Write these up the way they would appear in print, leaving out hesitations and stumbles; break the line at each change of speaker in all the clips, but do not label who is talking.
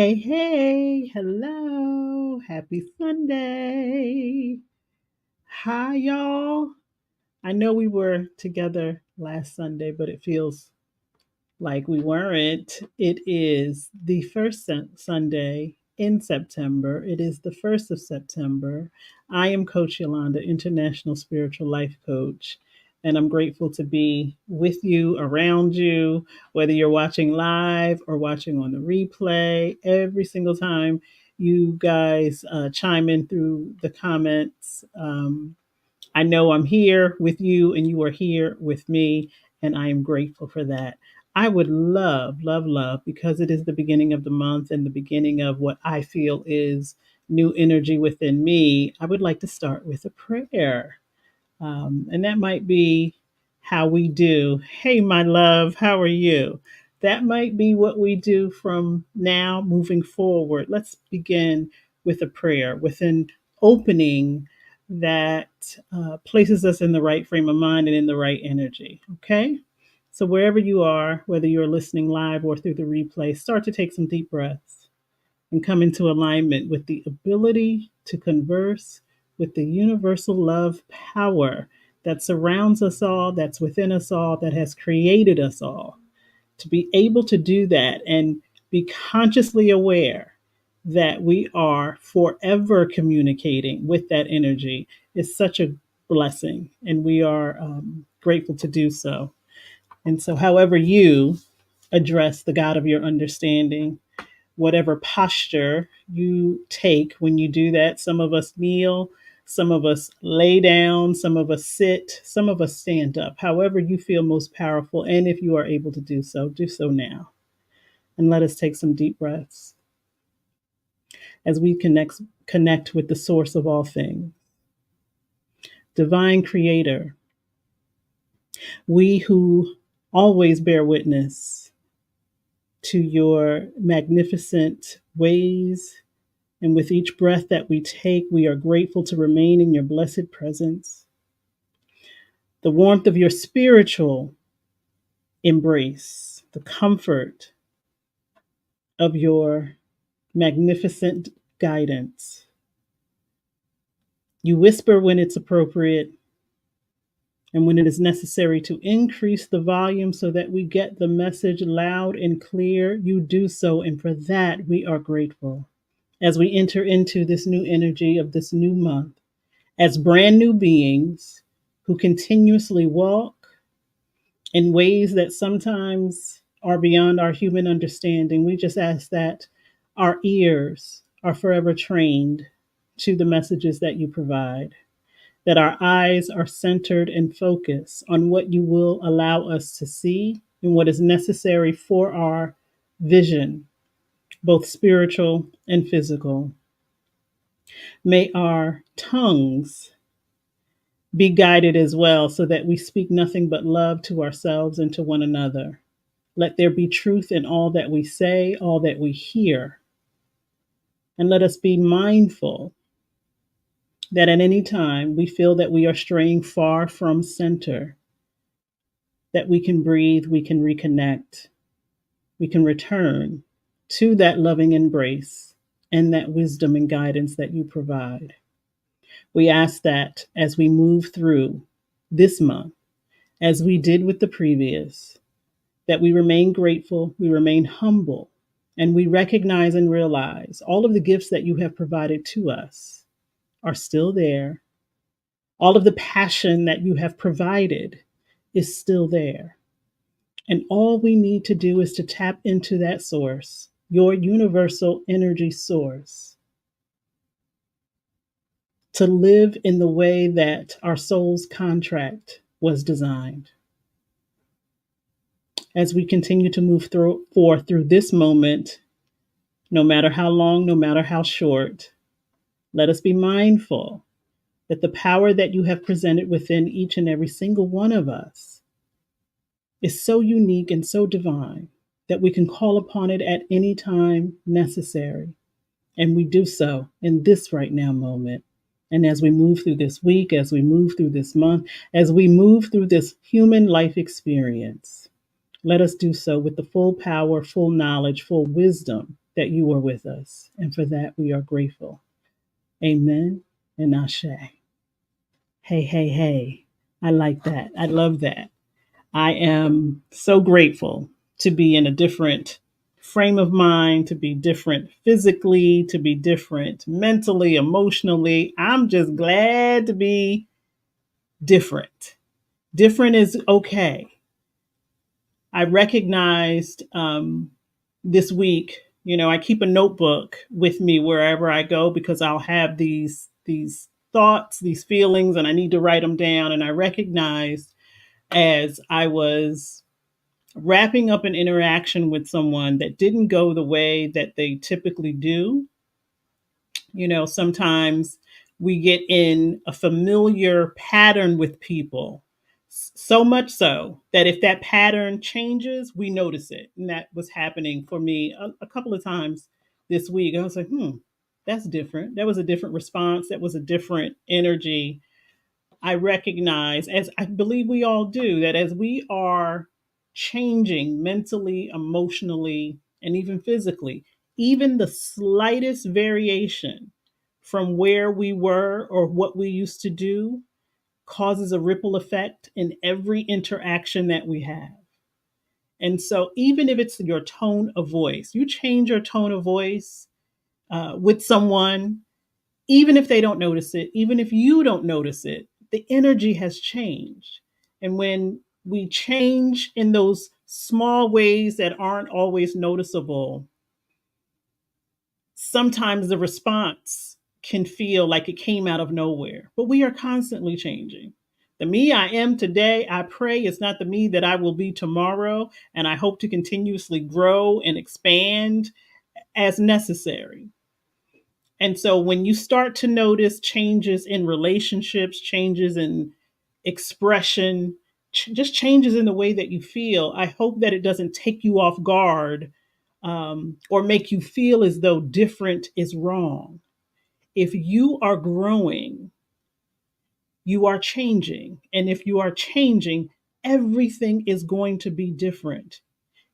Hey. Hello. Happy Sunday. Hi, y'all. I know we were together last Sunday, but it feels like we weren't. It is the first Sunday in September. It is the 1st of September. I am Coach Yolanda, International Spiritual Life Coach, and I'm grateful to be with you, around you, whether you're watching live or watching on the replay. Every single time you guys chime in through the comments, I know I'm here with you and you are here with me, and I am grateful for that. I would love, because it is the beginning of the month and the beginning of what I feel is new energy within me. I would like to start with a prayer. And that might be how we do. Hey, my love, how are you? That might be what we do from now moving forward. Let's begin with a prayer, with an opening that places us in the right frame of mind and in the right energy. Okay? So, wherever you are, whether you're listening live or through the replay, start to take some deep breaths and come into alignment with the ability to converse with the universal love power that surrounds us all, that's within us all, that has created us all. To be able to do that and be consciously aware that we are forever communicating with that energy is such a blessing, and we are grateful to do so. And so, however you address the God of your understanding, whatever posture you take when you do that. Some of us kneel, some of us lay down, some of us sit, some of us stand up. However, you feel most powerful. And if you are able to do so now. And let us take some deep breaths as we connect with the source of all things. Divine Creator, we who always bear witness to your magnificent ways. And with each breath that we take, we are grateful to remain in your blessed presence. The warmth of your spiritual embrace, the comfort of your magnificent guidance. You whisper when it's appropriate and when it is necessary to increase the volume so that we get the message loud and clear. You do so, and for that we are grateful. As we enter into this new energy of this new month, as brand new beings who continuously walk in ways that sometimes are beyond our human understanding, we just ask that our ears are forever trained to the messages that you provide, that our eyes are centered and focused on what you will allow us to see and what is necessary for our vision, both spiritual and physical. May our tongues be guided as well so that we speak nothing but love to ourselves and to one another. Let there be truth in all that we say, all that we hear. And let us be mindful that at any time we feel that we are straying far from center, that we can breathe, we can reconnect, we can return to that loving embrace and that wisdom and guidance that you provide. We ask that as we move through this month, as we did with the previous, that we remain grateful, we remain humble, and we recognize and realize all of the gifts that you have provided to us are still there. All of the passion that you have provided is still there. And all we need to do is to tap into that source, your universal energy source, to live in the way that our soul's contract was designed. As we continue to move forth through this moment, no matter how long, no matter how short, let us be mindful that the power that you have presented within each and every single one of us is so unique and so divine that we can call upon it at any time necessary. And we do so in this right now moment. And as we move through this week, as we move through this month, as we move through this human life experience, let us do so with the full power, full knowledge, full wisdom that you are with us. And for that, we are grateful. Amen and ashe. Hey, hey, hey. I like that. I love that. I am so grateful to be in a different frame of mind, to be different physically, to be different mentally, emotionally. I'm just glad to be different. Different is okay. I recognized this week, I keep a notebook with me wherever I go because I'll have these thoughts, these feelings, and I need to write them down. And I recognized as I was wrapping up an interaction with someone that didn't go the way that they typically do. Sometimes we get in a familiar pattern with people, so much so that if that pattern changes, we notice it. And that was happening for me a couple of times this week. I was like, that's different. That was a different response. That was a different energy. I recognize, as I believe we all do, that as we are changing mentally, emotionally, and even physically, even the slightest variation from where we were or what we used to do causes a ripple effect in every interaction that we have. And so, even if it's your tone of voice, you change your tone of voice with someone, even if they don't notice it, even if you don't notice it, the energy has changed. And when we change in those small ways that aren't always noticeable, sometimes the response can feel like it came out of nowhere. But we are constantly changing. The me I am today, I pray, is not the me that I will be tomorrow. And I hope to continuously grow and expand as necessary. And so when you start to notice changes in relationships, changes in expression, just changes in the way that you feel, I hope that it doesn't take you off guard or make you feel as though different is wrong. If you are growing, you are changing. And if you are changing, everything is going to be different.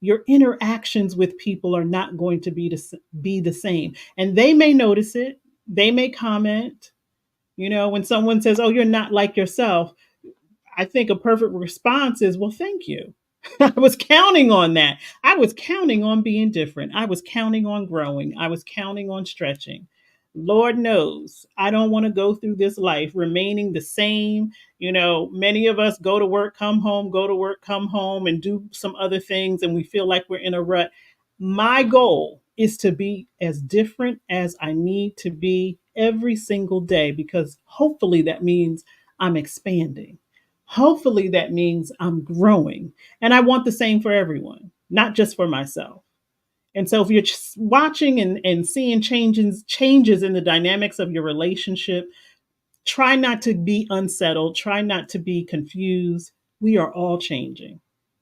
Your interactions with people are not going to be the same. And they may notice it, they may comment. When someone says, "Oh, you're not like yourself," I think a perfect response is, "Well, thank you." I was counting on that. I was counting on being different. I was counting on growing. I was counting on stretching. Lord knows I don't want to go through this life remaining the same. Many of us go to work, come home, go to work, come home, and do some other things, and we feel like we're in a rut. My goal is to be as different as I need to be every single day because hopefully that means I'm expanding. Hopefully that means I'm growing. And I want the same for everyone, not just for myself. And so if you're just watching and seeing changes in the dynamics of your relationship, try not to be unsettled, try not to be confused. We are all changing.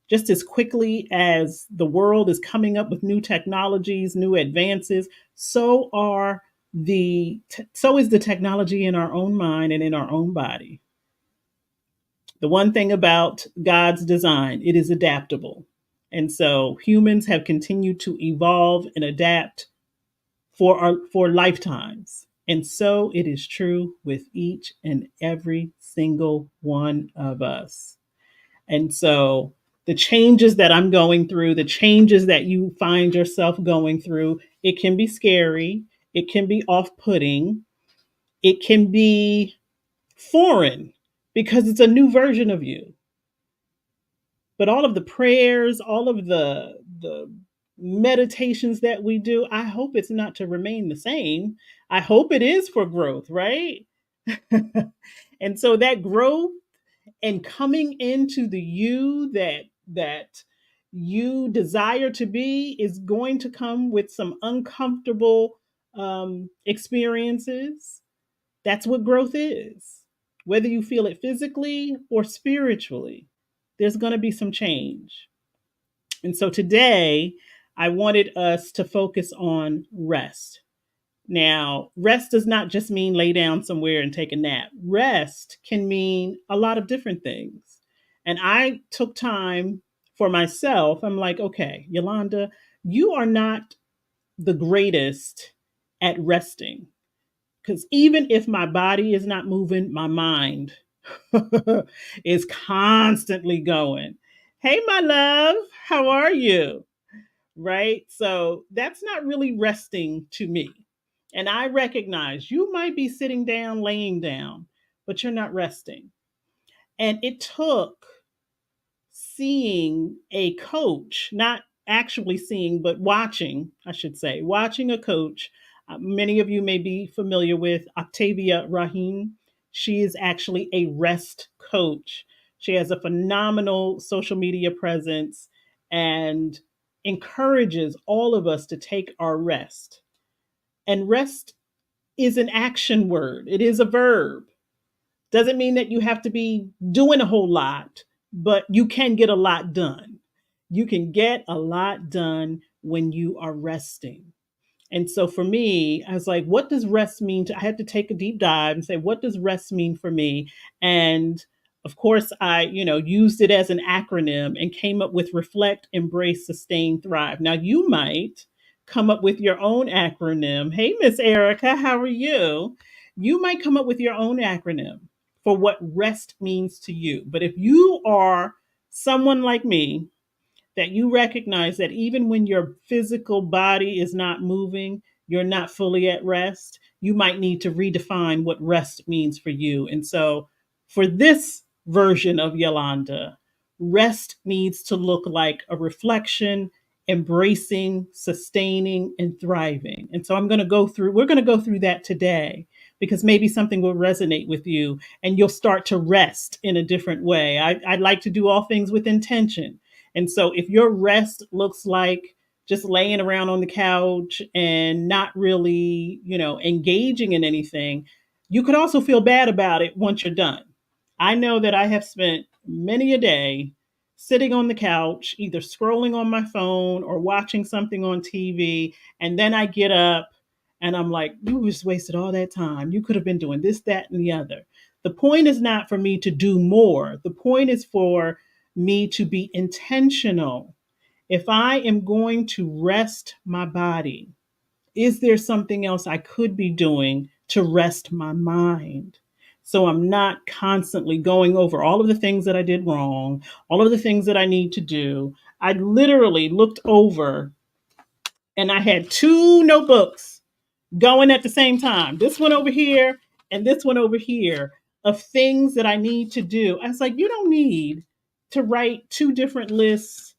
Just as quickly as the world is coming up with new technologies, new advances, so is the technology in our own mind and in our own body. The one thing about God's design, it is adaptable. And so humans have continued to evolve and adapt for lifetimes. And so it is true with each and every single one of us. And so the changes that I'm going through, the changes that you find yourself going through, it can be scary, it can be off-putting, it can be foreign because it's a new version of you. But all of the prayers, all of the meditations that we do, I hope it's not to remain the same. I hope it is for growth, right? And so that growth and coming into the you that you desire to be is going to come with some uncomfortable experiences. That's what growth is. Whether you feel it physically or spiritually, there's going to be some change. And so today, I wanted us to focus on rest. Now, rest does not just mean lay down somewhere and take a nap. Rest can mean a lot of different things. And I took time for myself. I'm like, okay, Yolanda, you are not the greatest at resting. Because even if my body is not moving, my mind is constantly going. Hey, my love, how are you? Right? So that's not really resting to me. And I recognize you might be sitting down, laying down, but you're not resting. And it took seeing a coach, not actually seeing, but watching, I should say, watching a coach. Many of you may be familiar with Octavia Rahim. She is actually a rest coach. She has a phenomenal social media presence and encourages all of us to take our rest. And rest is an action word, it is a verb. Doesn't mean that you have to be doing a whole lot, but you can get a lot done. You can get a lot done when you are resting. And so for me, I was like, what does rest mean to I had to take a deep dive and say, what does rest mean for me? And of course, I, used it as an acronym and came up with reflect, embrace, sustain, thrive. Now you might come up with your own acronym. Hey, Miss Erica, how are you? You might come up with your own acronym for what rest means to you. But if you are someone like me that you recognize that even when your physical body is not moving, you're not fully at rest, you might need to redefine what rest means for you. And so, for this version of Yolanda, rest needs to look like a reflection, embracing, sustaining, and thriving. And so, we're going to go through that today because maybe something will resonate with you and you'll start to rest in a different way. I like to do all things with intention. And so if your rest looks like just laying around on the couch and not really, engaging in anything, you could also feel bad about it once you're done. I know that I have spent many a day sitting on the couch, either scrolling on my phone or watching something on TV. And then I get up and I'm like, you just wasted all that time. You could have been doing this, that, and the other. The point is not for me to do more. The point is for me to be intentional. If I am going to rest my body, is there something else I could be doing to rest my mind? So I'm not constantly going over all of the things that I did wrong, all of the things that I need to do. I literally looked over and I had two notebooks going at the same time. This one over here and this one over here of things that I need to do. I was like, you don't need to write two different lists,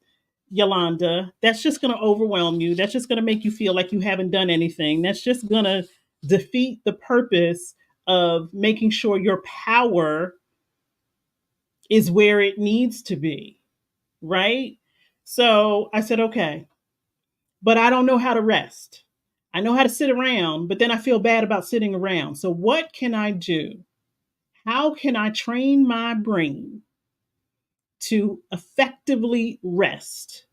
Yolanda. That's just going to overwhelm you. That's just going to make you feel like you haven't done anything. That's just going to defeat the purpose of making sure your power is where it needs to be. Right. So I said, okay, but I don't know how to rest. I know how to sit around, but then I feel bad about sitting around. So, what can I do? How can I train my brain to effectively rest?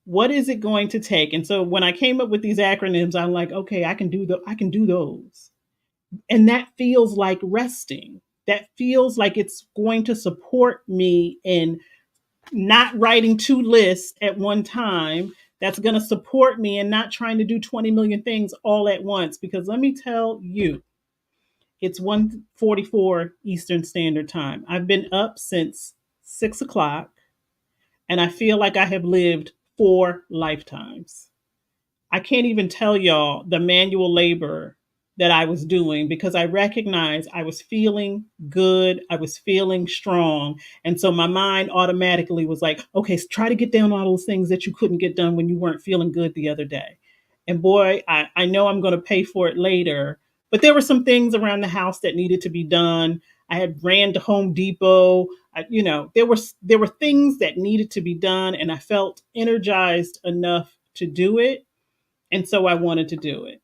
What is it going to take? And so when I came up with these acronyms, I'm like, okay, I can do those. And that feels like resting. That feels like it's going to support me in not writing two lists at one time. That's going to support me in not trying to do 20 million things all at once. Because let me tell you, it's 1:44 Eastern Standard Time. I've been up since 6 o'clock and I feel like I have lived 4 lifetimes. I can't even tell y'all the manual labor that I was doing because I recognized I was feeling good. I was feeling strong. And so my mind automatically was like, okay, try to get down all those things that you couldn't get done when you weren't feeling good the other day. And boy, I know I'm going to pay for it later. But there were some things around the house that needed to be done. I had ran to Home Depot. There were things that needed to be done, and I felt energized enough to do it. And so I wanted to do it.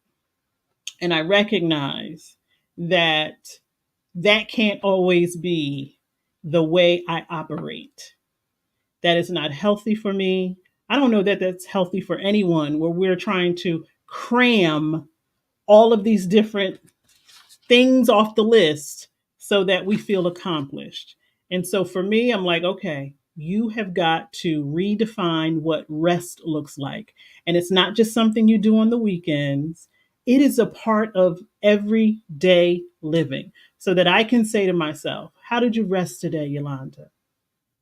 And I recognize that that can't always be the way I operate. That is not healthy for me. I don't know that that's healthy for anyone where we're trying to cram all of these different things off the list so that we feel accomplished. And so for me, I'm like, okay, you have got to redefine what rest looks like. And it's not just something you do on the weekends, it is a part of everyday living. So that I can say to myself, how did you rest today, Yolanda?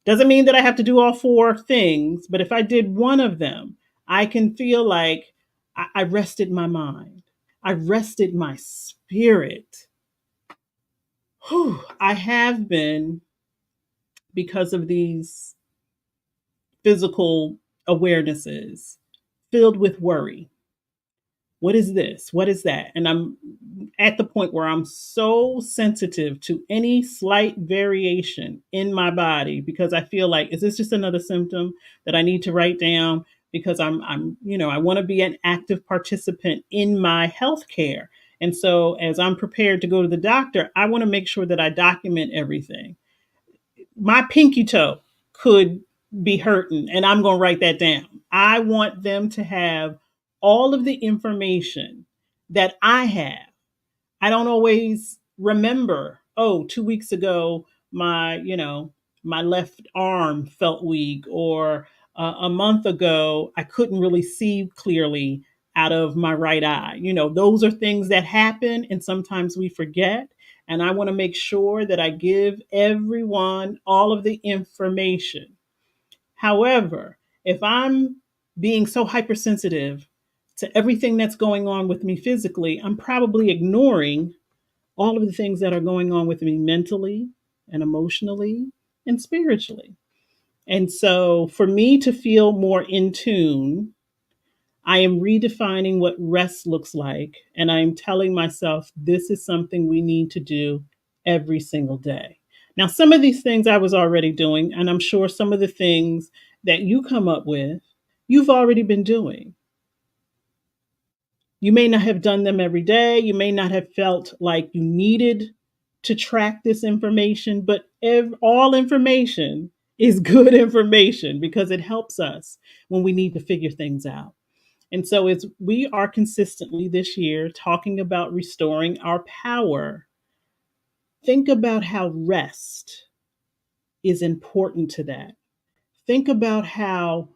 Doesn't mean that I have to do all four things, but if I did one of them, I can feel like I rested my mind. I rested my spirit. Whew, I have been, because of these physical awarenesses, filled with worry. What is this? What is that? And I'm at the point where I'm so sensitive to any slight variation in my body because I feel like, is this just another symptom that I need to write down? Because I want to be an active participant in my health care. And so as I'm prepared to go to the doctor, I want to make sure that I document everything. My pinky toe could be hurting, and I'm going to write that down. I want them to have all of the information that I have. I don't always remember, oh, 2 weeks ago, my left arm felt weak, or a month ago, I couldn't really see clearly out of my right eye. Those are things that happen, and sometimes we forget. And I want to make sure that I give everyone all of the information. However, if I'm being so hypersensitive to everything that's going on with me physically, I'm probably ignoring all of the things that are going on with me mentally and emotionally and spiritually. And so, for me to feel more in tune, I am redefining what rest looks like. And I'm telling myself this is something we need to do every single day. Now, some of these things I was already doing, and I'm sure some of the things that you come up with, you've already been doing. You may not have done them every day. You may not have felt like you needed to track this information, but all information is good information because it helps us when we need to figure things out. And so, as we are consistently this year talking about restoring our power, think about how rest is important to that. Think about how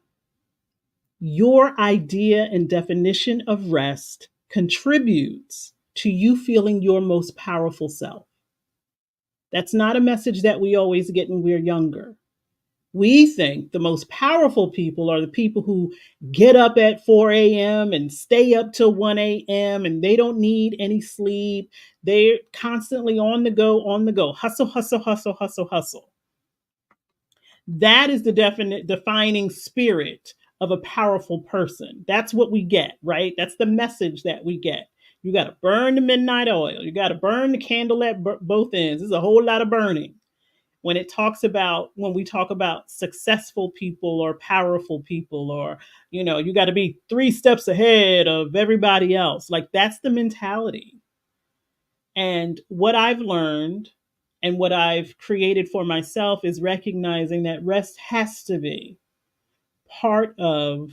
your idea and definition of rest contributes to you feeling your most powerful self. That's not a message that we always get when we're younger. We think the most powerful people are the people who get up at 4 a.m. and stay up till 1 a.m. and they don't need any sleep. They're constantly on the go, hustle, hustle, hustle, hustle, hustle. That is the defining spirit of a powerful person. That's what we get, right? That's the message that we get. You got to burn the midnight oil. You got to burn the candle at both ends. There's a whole lot of burning when we talk about successful people or powerful people, or you got to be 3 steps ahead of everybody else. Like, that's the mentality. And what I've learned and what I've created for myself is recognizing that rest has to be part of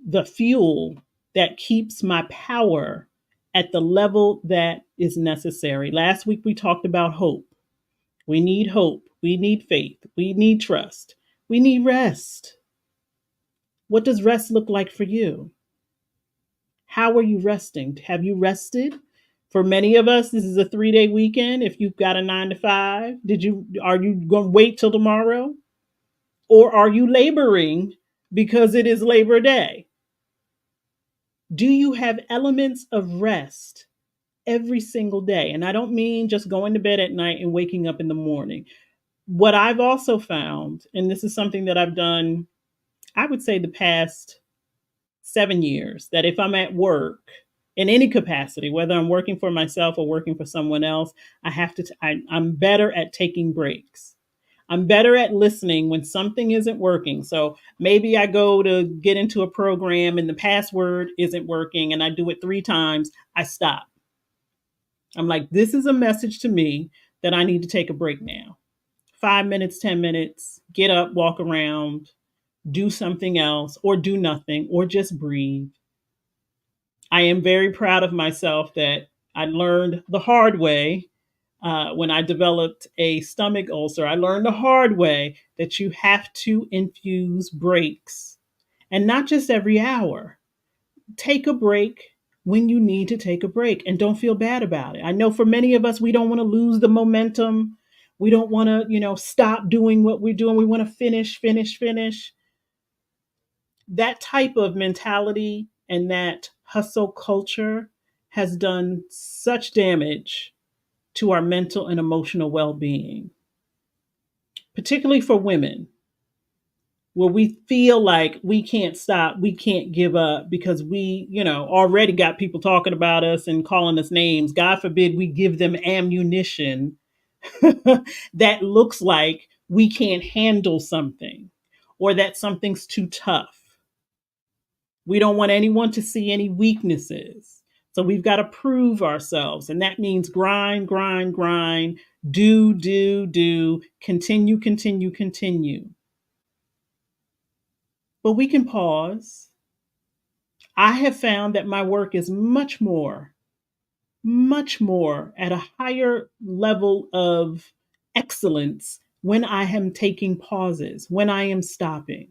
the fuel that keeps my power at the level that is necessary. Last week we talked about hope. We need hope. We need faith. We need trust. We need rest. What does rest look like for you? How are you resting? Have you rested? For many of us, this is a 3-day weekend. If you've got a 9 to 5, are you going to wait till tomorrow? Or are you laboring because it is Labor Day? Do you have elements of rest every single day? And I don't mean just going to bed at night and waking up in the morning. What I've also found, and this is something that I've done, I would say the past 7 years, that if I'm at work in any capacity, whether I'm working for myself or working for someone else, I'm better at taking breaks. I'm better at listening when something isn't working. So maybe I go to get into a program and the password isn't working and I do it 3 times. I stop. I'm like, this is a message to me that I need to take a break now. 5 minutes, 10 minutes, get up, walk around, do something else, or do nothing, or just breathe. I am very proud of myself that I learned the hard way When I developed a stomach ulcer, I learned the hard way that you have to infuse breaks, and not just every hour. Take a break when you need to take a break, and don't feel bad about it. I know for many of us, we don't want to lose the momentum. We don't want to, stop doing what we're doing. We want to finish, finish, finish. That type of mentality and that hustle culture has done such damage to our mental and emotional well-being, particularly for women, where we feel like we can't stop, we can't give up because we, already got people talking about us and calling us names. God forbid we give them ammunition that looks like we can't handle something or that something's too tough. We don't want anyone to see any weaknesses. So we've got to prove ourselves. And that means grind, grind, grind, do, continue, continue, continue. But we can pause. I have found that my work is much more at a higher level of excellence when I am taking pauses, when I am stopping,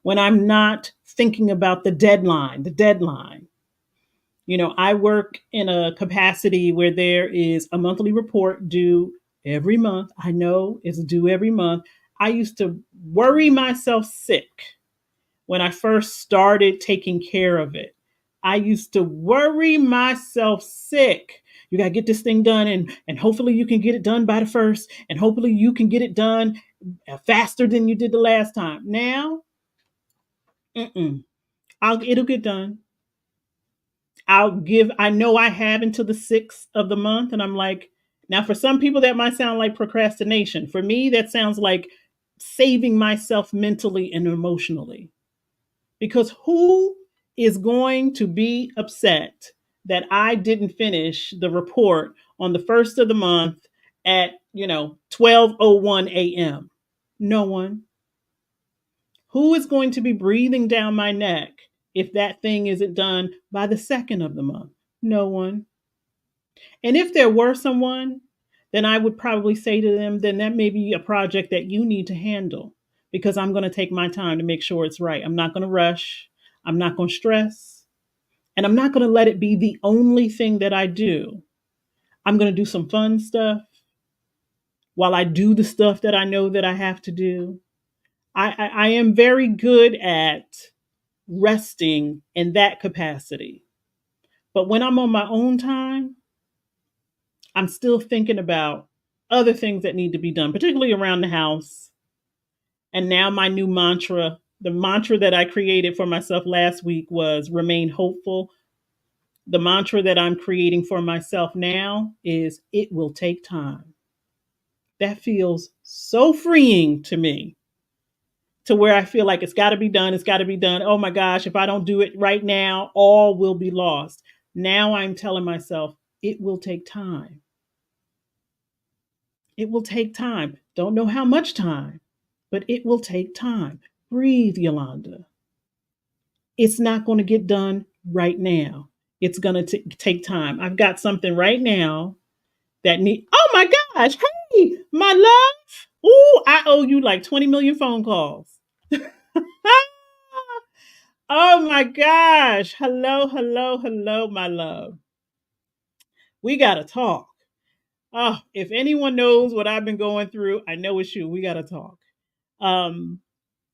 when I'm not thinking about the deadline. I work in a capacity where there is a monthly report due every month. I know it's due every month. I used to worry myself sick when I first started taking care of it. I used to worry myself sick. You got to get this thing done, and hopefully you can get it done by the first, and hopefully you can get it done faster than you did the last time. Now, it'll get done. I know I have until the 6th of the month. And I'm like, now for some people, that might sound like procrastination. For me, that sounds like saving myself mentally and emotionally. Because who is going to be upset that I didn't finish the report on the first of the month at, 12:01 a.m.? No one. Who is going to be breathing down my neck if that thing isn't done by the second of the month? No one. And if there were someone, then I would probably say to them, then that may be a project that you need to handle, because I'm going to take my time to make sure it's right. I'm not going to rush. I'm not going to stress. And I'm not going to let it be the only thing that I do. I'm going to do some fun stuff while I do the stuff that I know that I have to do. I am very good at resting in that capacity. But when I'm on my own time, I'm still thinking about other things that need to be done, particularly around the house. And now my new mantra, the mantra that I created for myself last week was remain hopeful. The mantra that I'm creating for myself now is it will take time. That feels so freeing to me, to where I feel like it's got to be done. It's got to be done. Oh my gosh, if I don't do it right now, all will be lost. Now I'm telling myself it will take time. It will take time. Don't know how much time, but it will take time. Breathe, Yolanda. It's not going to get done right now. It's going to take time. I've got something right now that need. Oh my gosh! Hey, my love. Ooh, I owe you like 20 million phone calls. Oh my gosh! Hello, hello, hello, my love. We gotta talk. Oh, if anyone knows what I've been going through, I know it's you. We gotta talk. Um,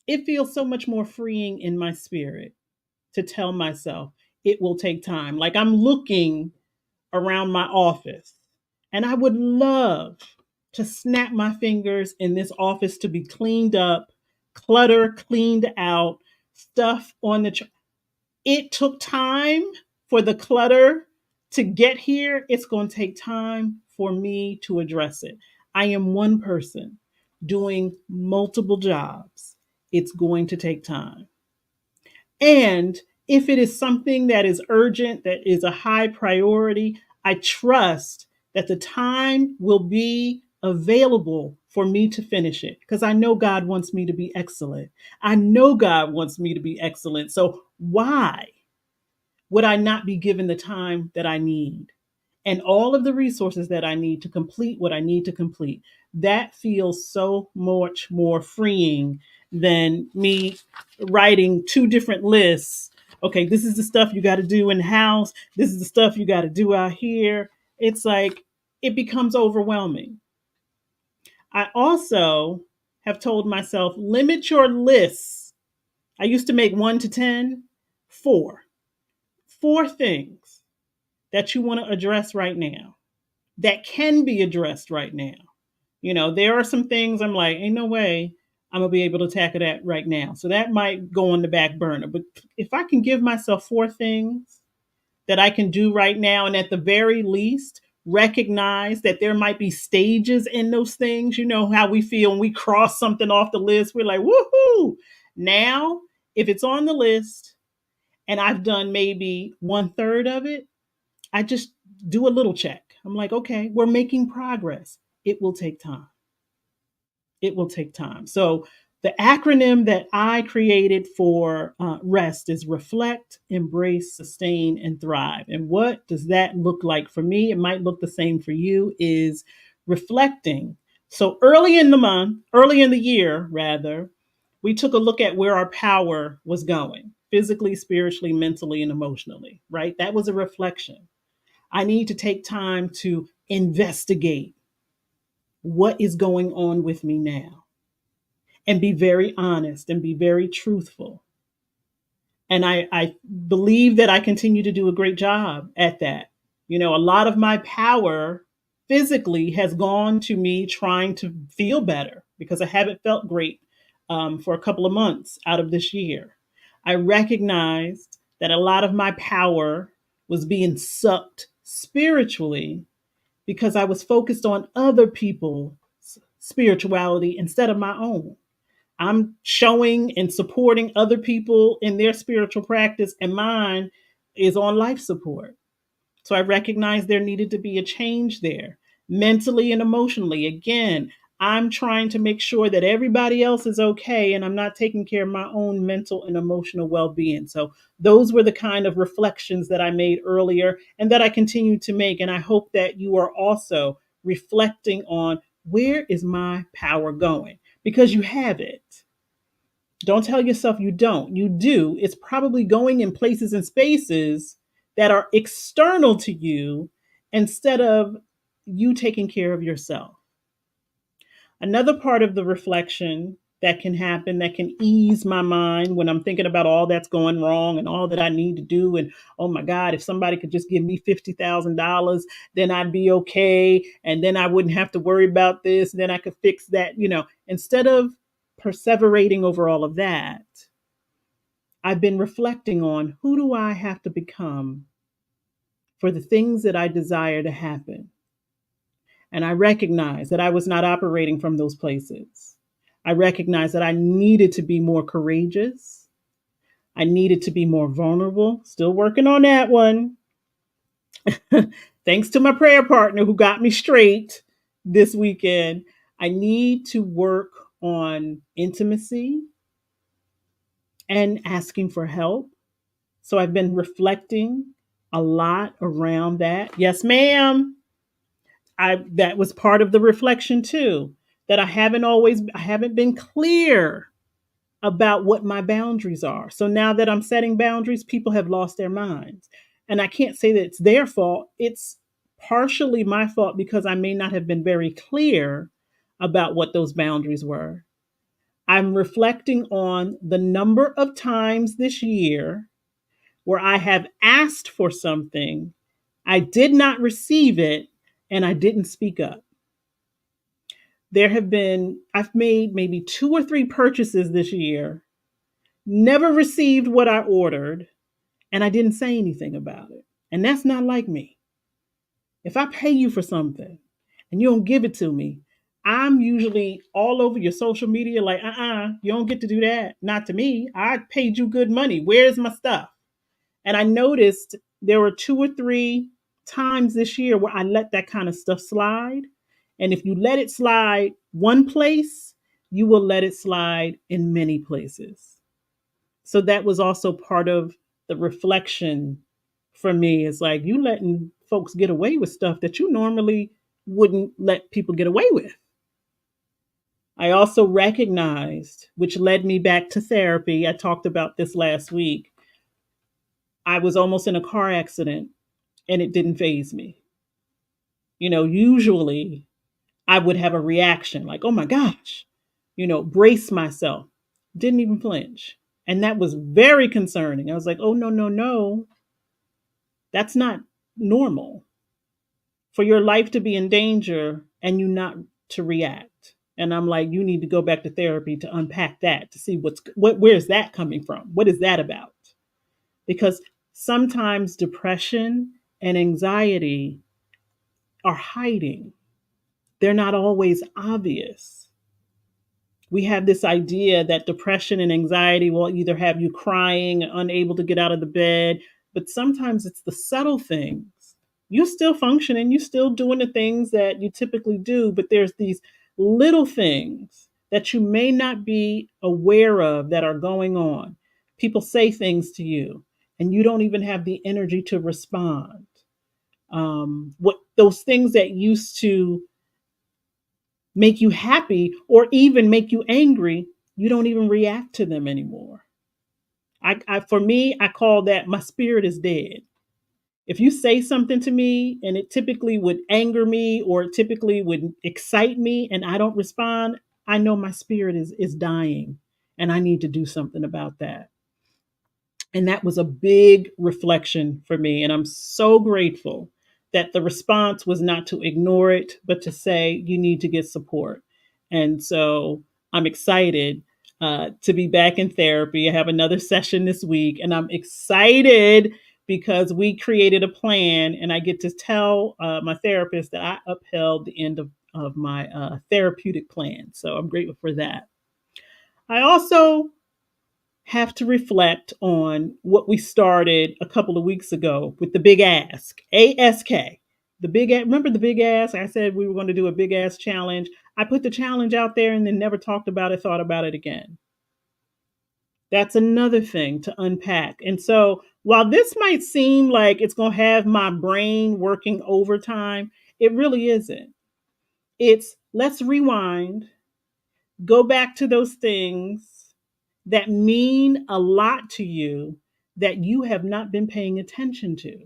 it feels so much more freeing in my spirit to tell myself it will take time. Like I'm looking around my office, and I would love to snap my fingers in this office to be cleaned up, clutter cleaned out, stuff on the. It took time for the clutter to get here. It's going to take time for me to address it. I am one person doing multiple jobs. It's going to take time. And if it is something that is urgent, that is a high priority, I trust that the time will be available for me to finish it, because I know God wants me to be excellent. I know God wants me to be excellent. So why would I not be given the time that I need? and all of the resources that I need to complete what I need to complete. That feels so much more freeing than me writing two different lists. Okay, this is the stuff you got to do in the house. This is the stuff you got to do out here. It's like it becomes overwhelming. I also have told myself limit your lists. I used to make 1 to 10, four. Four things that you want to address right now, that can be addressed right now. There are some things I'm like, ain't no way I'm gonna be able to tackle that right now. So that might go on the back burner. But if I can give myself four things that I can do right now, and at the very least, recognize that there might be stages in those things. You know how we feel when we cross something off the list. We're like, woohoo! Now, if it's on the list and I've done maybe 1/3 of it, I just do a little check. I'm like, okay, we're making progress. It will take time. It will take time. So the acronym that I created for REST is reflect, embrace, sustain, and thrive. And what does that look like for me? It might look the same for you. Is reflecting. So early in the year, rather, we took a look at where our power was going physically, spiritually, mentally, and emotionally, right? That was a reflection. I need to take time to investigate what is going on with me now and be very honest and be very truthful. And I believe that I continue to do a great job at that. A lot of my power physically has gone to me trying to feel better because I haven't felt great for a couple of months out of this year. I recognized that a lot of my power was being sucked spiritually because I was focused on other people's spirituality instead of my own. I'm showing and supporting other people in their spiritual practice, and mine is on life support. So I recognized there needed to be a change there, mentally and emotionally. Again, I'm trying to make sure that everybody else is okay and I'm not taking care of my own mental and emotional well being. So, those were the kind of reflections that I made earlier and that I continue to make. And I hope that you are also reflecting on where is my power going because you have it. Don't tell yourself you don't. You do. It's probably going in places and spaces that are external to you instead of you taking care of yourself. Another part of the reflection that can happen that can ease my mind when I'm thinking about all that's going wrong and all that I need to do. And oh my God, if somebody could just give me $50,000, then I'd be okay. And then I wouldn't have to worry about this. Then I could fix that. Instead of perseverating over all of that, I've been reflecting on who do I have to become for the things that I desire to happen. And I recognize that I was not operating from those places. I recognize that I needed to be more courageous. I needed to be more vulnerable. Still working on that one. Thanks to my prayer partner who got me straight this weekend. I need to work on intimacy and asking for help. So I've been reflecting a lot around that. Yes, ma'am. That was part of the reflection too. That I haven't been clear about what my boundaries are. So now that I'm setting boundaries, people have lost their minds. And I can't say that it's their fault. It's partially my fault because I may not have been very clear about what those boundaries were. I'm reflecting on the number of times this year where I have asked for something, I did not receive it, and I didn't speak up. I've made maybe 2 or 3 purchases this year, never received what I ordered, and I didn't say anything about it. And that's not like me. If I pay you for something and you don't give it to me, I'm usually all over your social media like, you don't get to do that. Not to me. I paid you good money. Where's my stuff? And I noticed there were 2 or 3 times this year where I let that kind of stuff slide. And if you let it slide one place, you will let it slide in many places. So that was also part of the reflection for me. It's like you letting folks get away with stuff that you normally wouldn't let people get away with. I also recognized, which led me back to therapy. I talked about this last week. I was almost in a car accident and it didn't phase me. Usually I would have a reaction like, oh my gosh, brace myself. Didn't even flinch. And that was very concerning. I was like, oh, no, no, no. That's not normal for your life to be in danger and you not to react. And I'm like, you need to go back to therapy to unpack that, to see where's that coming from? What is that about? Because sometimes depression and anxiety are hiding. They're not always obvious. We have this idea that depression and anxiety will either have you crying, unable to get out of the bed, but sometimes it's the subtle things. You're still functioning, you're still doing the things that you typically do, but there's these little things that you may not be aware of that are going on. People say things to you, and you don't even have the energy to respond. What those things that used to make you happy or even make you angry, you don't even react to them anymore. For me, I call that my spirit is dead. If you say something to me and it typically would anger me or it typically would excite me and I don't respond, I know my spirit is dying and I need to do something about that. And that was a big reflection for me. And I'm so grateful that the response was not to ignore it, but to say, you need to get support. And so I'm excited to be back in therapy. I have another session this week, and I'm excited because we created a plan, and I get to tell my therapist that I upheld the end of my therapeutic plan. So I'm grateful for that. I also have to reflect on what we started a couple of weeks ago with the big ask, ASK. Remember the big ask? I said we were going to do a big ask challenge. I put the challenge out there and then never talked about it, thought about it again. That's another thing to unpack. And so while this might seem like it's going to have my brain working overtime, it really isn't. It's let's rewind, go back to those things that mean a lot to you that you have not been paying attention to.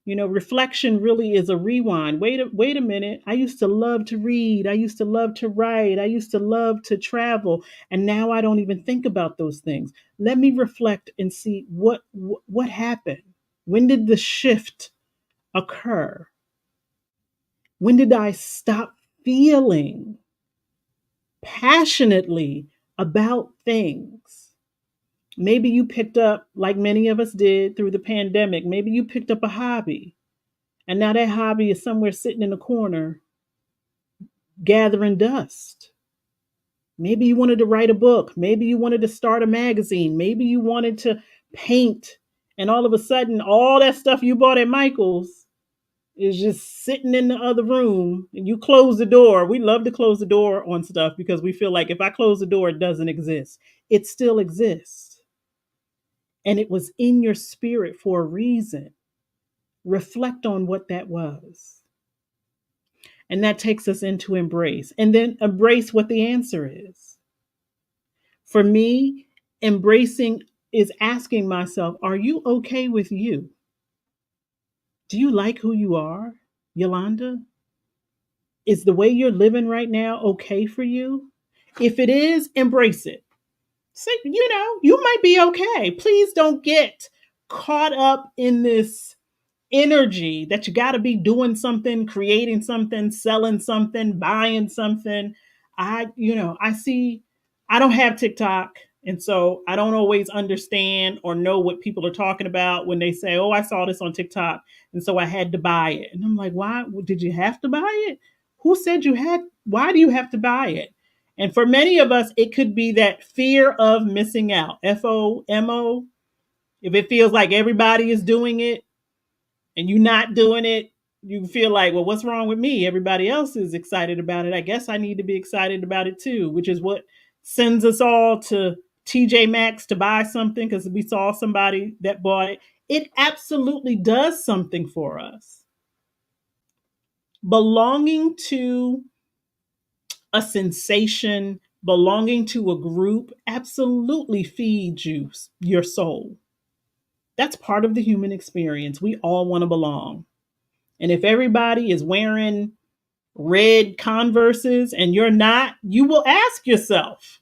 Reflection really is a rewind. Wait a minute. I used to love to read. I used to love to write. I used to love to travel. And now I don't even think about those things. Let me reflect and see what happened. When did the shift occur? When did I stop feeling passionately about things? Maybe you picked up, like many of us did through the pandemic, maybe you picked up a hobby, and now that hobby is somewhere sitting in a corner gathering dust. Maybe you wanted to write a book. Maybe you wanted to start a magazine. Maybe you wanted to paint. And all of a sudden, all that stuff you bought at Michael's is just sitting in the other room, and you close the door. We love to close the door on stuff because we feel like if I close the door, it doesn't exist. It still exists. And it was in your spirit for a reason. Reflect on what that was. And that takes us into embrace. And then embrace what the answer is. For me, embracing is asking myself, are you okay with you? Do you like who you are, Yolanda? Is the way you're living right now okay for you? If it is, embrace it. Say, you might be okay. Please don't get caught up in this energy that you got to be doing something, creating something, selling something, buying something. I see, I don't have TikTok. And so I don't always understand or know what people are talking about when they say, oh, I saw this on TikTok. And so I had to buy it. And I'm like, why did you have to buy it? Who said you had? Why do you have to buy it? And for many of us, it could be that fear of missing out. FOMO. If it feels like everybody is doing it, and you're not doing it, you feel like, well, what's wrong with me? Everybody else is excited about it. I guess I need to be excited about it too, which is what sends us all to TJ Maxx to buy something because we saw somebody that bought it. It absolutely does something for us. Belonging to a sensation, belonging to a group absolutely feeds you, your soul. That's part of the human experience. We all want to belong. And if everybody is wearing red Converses and you're not, you will ask yourself,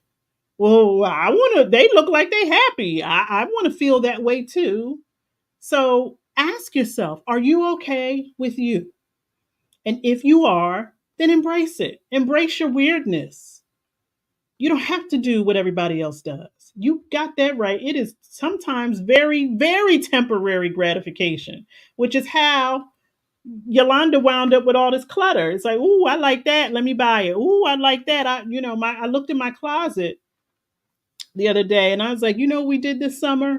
well, I want to, they look like they happy. I want to feel that way too. So ask yourself, are you okay with you? And if you are, then embrace it. Embrace your weirdness. You don't have to do what everybody else does. You got that right. It is sometimes very, very temporary gratification, which is how Yolanda wound up with all this clutter. It's like, ooh, I like that. Let me buy it. Ooh, I like that. I looked in my closet the other day and I was like, what we did this summer?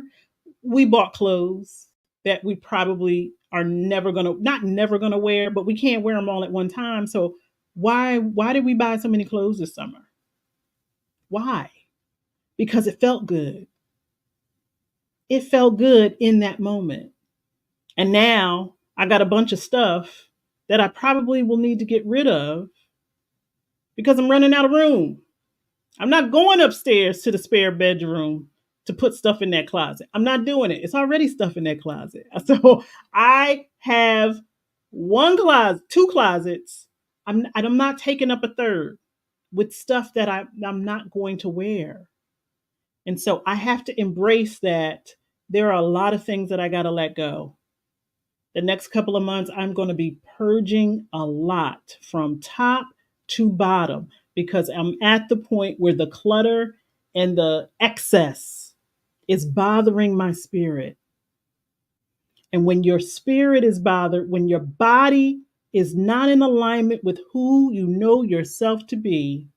We bought clothes that we probably are never gonna, not never gonna wear, but we can't wear them all at one time. So why did we buy so many clothes this summer? Why? Because it felt good. It felt good in that moment. And now I got a bunch of stuff that I probably will need to get rid of because I'm running out of room. I'm not going upstairs to the spare bedroom to put stuff in that closet. I'm not doing it. It's already stuff in that closet. So I have one closet, two closets. I'm not taking up a third with stuff that I'm not going to wear. And so I have to embrace that there are a lot of things that I got to let go. The next couple of months, I'm going to be purging a lot from top to bottom because I'm at the point where the clutter and the excess is bothering my spirit. And when your spirit is bothered, when your body is not in alignment with who you know yourself to be,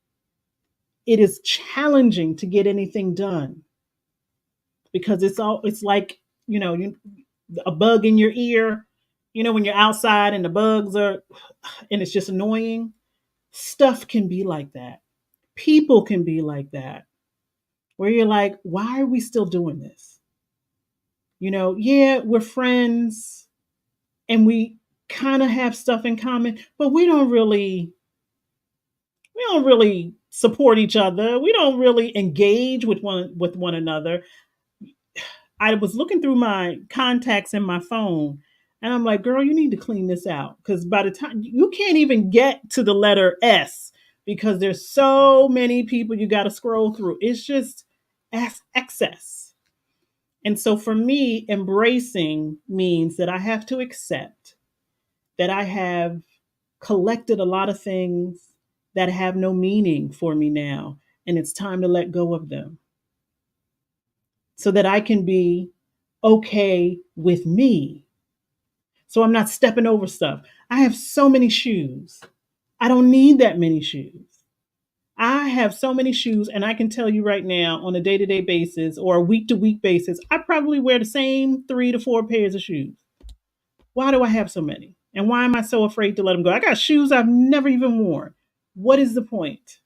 it is challenging to get anything done because it's like, a bug in your ear, when you're outside and the bugs are, and it's just annoying. Stuff can be like that. People can be like that, where you're like, why are we still doing this? Yeah, we're friends and we kind of have stuff in common, but we don't really support each other. We don't really engage with one another. I was looking through my contacts in my phone and I'm like, girl, you need to clean this out. Because by the time you can't even get to the letter S because there's so many people you got to scroll through. It's just excess. And so for me, embracing means that I have to accept that I have collected a lot of things that have no meaning for me now. And it's time to let go of them so that I can be okay with me. So I'm not stepping over stuff. I have so many shoes. I don't need that many shoes. I have so many shoes, and I can tell you right now on a day to day basis or a week to week basis, I probably wear the same 3 to 4 pairs of shoes. Why do I have so many? And why am I so afraid to let them go? I got shoes I've never even worn. What is the point?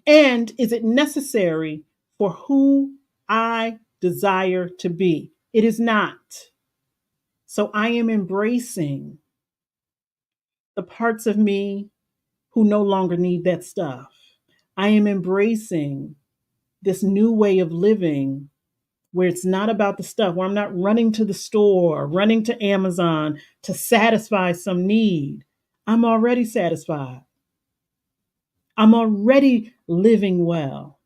And is it necessary for who I desire to be? It is not. So I am embracing the parts of me who no longer need that stuff. I am embracing this new way of living where it's not about the stuff, where I'm not running to the store, running to Amazon to satisfy some need. I'm already satisfied. I'm already living well.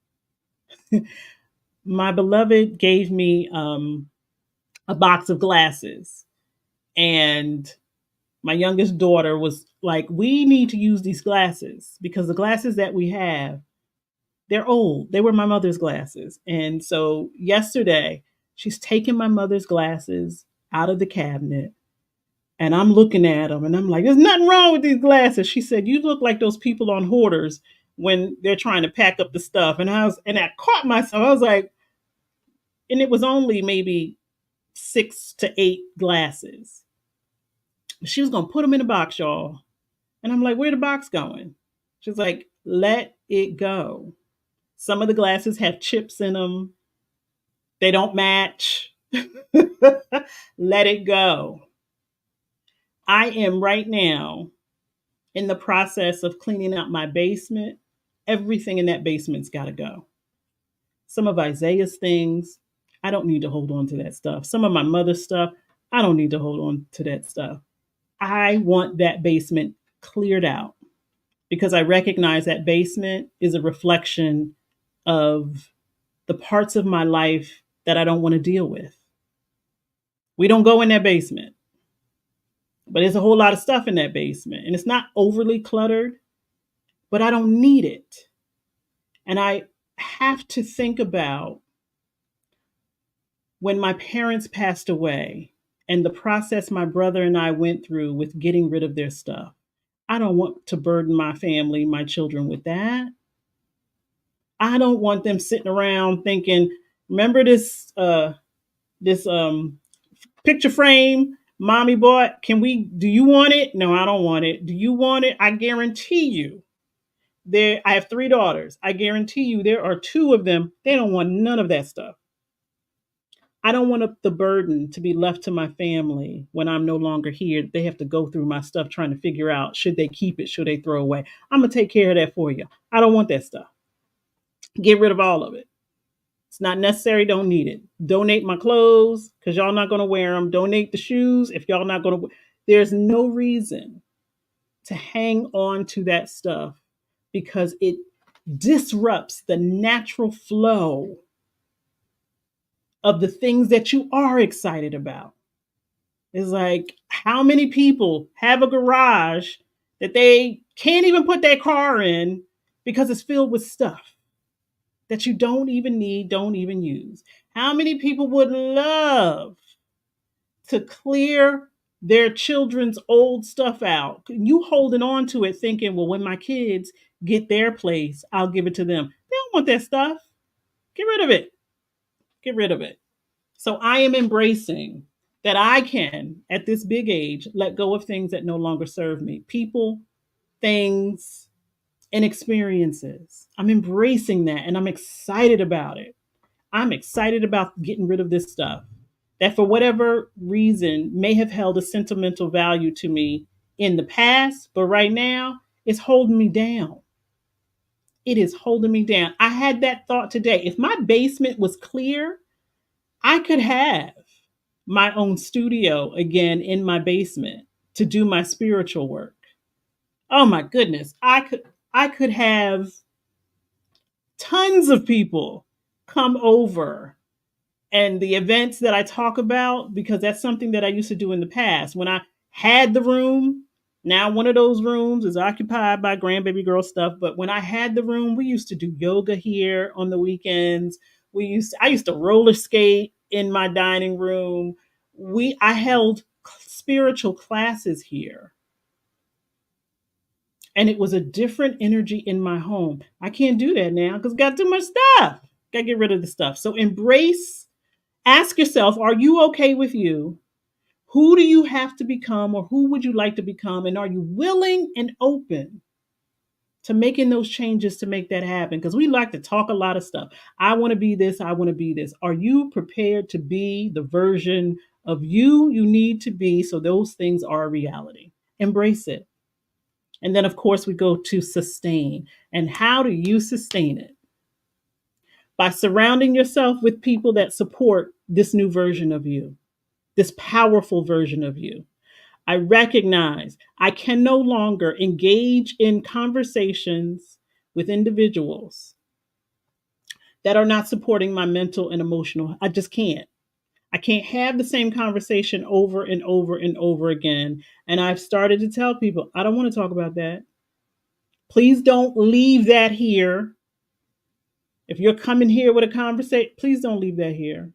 My beloved gave me a box of glasses, and my youngest daughter was like, we need to use these glasses because the glasses that we have, they're old. They were my mother's glasses. And so yesterday, she's taken my mother's glasses out of the cabinet and I'm looking at them and I'm like, there's nothing wrong with these glasses. She said, you look like those people on Hoarders when they're trying to pack up the stuff. And I caught myself. I was like, and it was only maybe 6 to 8 glasses. She was going to put them in a box, y'all. And I'm like, where the box going? She's like, let it go. Some of the glasses have chips in them. They don't match. Let it go. I am right now in the process of cleaning out my basement. Everything in that basement's got to go. Some of Isaiah's things, I don't need to hold on to that stuff. Some of my mother's stuff, I don't need to hold on to that stuff. I want that basement cleared out because I recognize that basement is a reflection of the parts of my life that I don't want to deal with. We don't go in that basement, but there's a whole lot of stuff in that basement, and it's not overly cluttered, but I don't need it. And I have to think about when my parents passed away and the process my brother and I went through with getting rid of their stuff. I don't want to burden my family, my children with that. I don't want them sitting around thinking, remember this picture frame mommy bought? Do you want it? No, I don't want it. Do you want it? I guarantee you. I have 3 daughters. I guarantee you there are 2 of them. They don't want none of that stuff. I don't want the burden to be left to my family when I'm no longer here. They have to go through my stuff trying to figure out should they keep it, should they throw away. I'm going to take care of that for you. I don't want that stuff. Get rid of all of it. It's not necessary. Don't need it. Donate my clothes because y'all not going to wear them. Donate the shoes if y'all not going to. There's no reason to hang on to that stuff because it disrupts the natural flow of the things that you are excited about. It's like, how many people have a garage that they can't even put their car in because it's filled with stuff that you don't even need, don't even use? How many people would love to clear their children's old stuff out? You holding on to it thinking, well, when my kids get their place, I'll give it to them. They don't want that stuff. Get rid of it. Get rid of it. So I am embracing that I can, at this big age, let go of things that no longer serve me. People, things, and experiences. I'm embracing that and I'm excited about it. I'm excited about getting rid of this stuff that, for whatever reason, may have held a sentimental value to me in the past, but right now it's holding me down. It is holding me down. I had that thought today. If my basement was clear, I could have my own studio again in my basement to do my spiritual work. Oh my goodness. I could have tons of people come over and the events that I talk about, because that's something that I used to do in the past. When I had the room, now one of those rooms is occupied by grandbaby girl stuff. But when I had the room, we used to do yoga here on the weekends. I used to roller skate in my dining room. I held spiritual classes here. And it was a different energy in my home. I can't do that now because I got too much stuff. Gotta get rid of the stuff. So ask yourself, are you okay with you? Who do you have to become, or who would you like to become? And are you willing and open to making those changes to make that happen? Because we like to talk a lot of stuff. I want to be this. I want to be this. Are you prepared to be the version of you need to be so those things are a reality? Embrace it. And then, of course, we go to sustain. And how do you sustain it? By surrounding yourself with people that support this new version of you, this powerful version of you. I recognize I can no longer engage in conversations with individuals that are not supporting my mental and emotional. I just can't. I can't have the same conversation over and over and over again. And I've started to tell people, I don't want to talk about that. Please don't leave that here. If you're coming here with a conversation, please don't leave that here.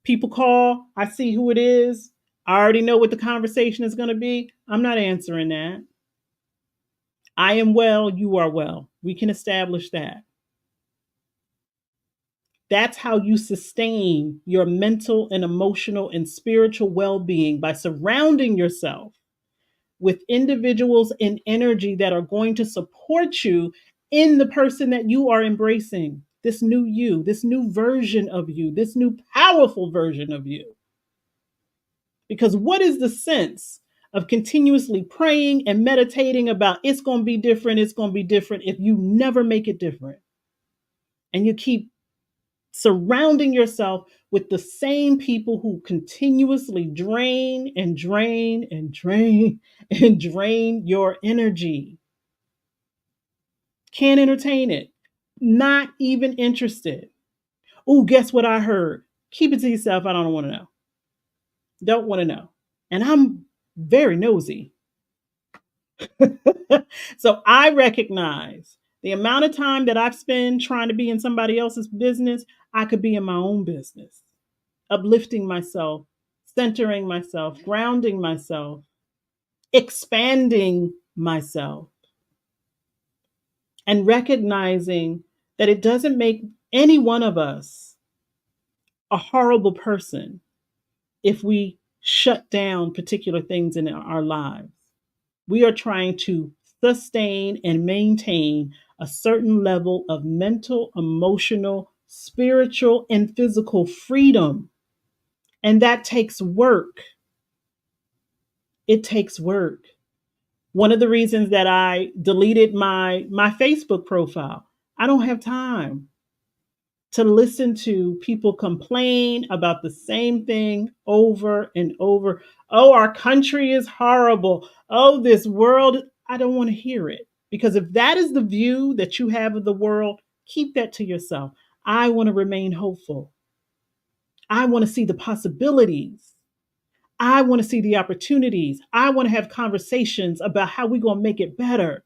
People call, I see who it is. I already know what the conversation is going to be. I'm not answering that. I am well, you are well. We can establish that. That's how you sustain your mental and emotional and spiritual well being, by surrounding yourself with individuals in energy that are going to support you in the person that you are embracing, this new you, this new version of you, this new powerful version of you. Because what is the sense of continuously praying and meditating about it's going to be different, it's going to be different, if you never make it different? And you keep surrounding yourself with the same people who continuously drain and drain and drain and drain your energy. Can't entertain it. Not even interested. Oh, guess what I heard? Keep it to yourself. I don't want to know. Don't want to know. And I'm very nosy. So I recognize the amount of time that I've spent trying to be in somebody else's business, I could be in my own business, uplifting myself, centering myself, grounding myself, expanding myself, and recognizing that it doesn't make any one of us a horrible person if we shut down particular things in our lives. We are trying to sustain and maintain a certain level of mental, emotional, spiritual, and physical freedom. And that takes work. It takes work. One of the reasons that I deleted my Facebook profile, I don't have time to listen to people complain about the same thing over and over. Oh, our country is horrible. Oh, this world, I don't want to hear it. Because if that is the view that you have of the world, keep that to yourself. I want to remain hopeful. I want to see the possibilities. I want to see the opportunities. I want to have conversations about how we're going to make it better,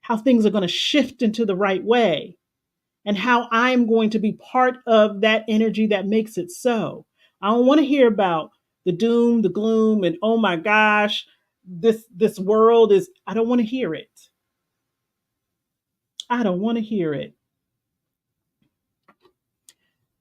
how things are going to shift into the right way, and how I'm going to be part of that energy that makes it so. I don't want to hear about the doom, the gloom, and oh my gosh, this world is, I don't want to hear it. I don't want to hear it.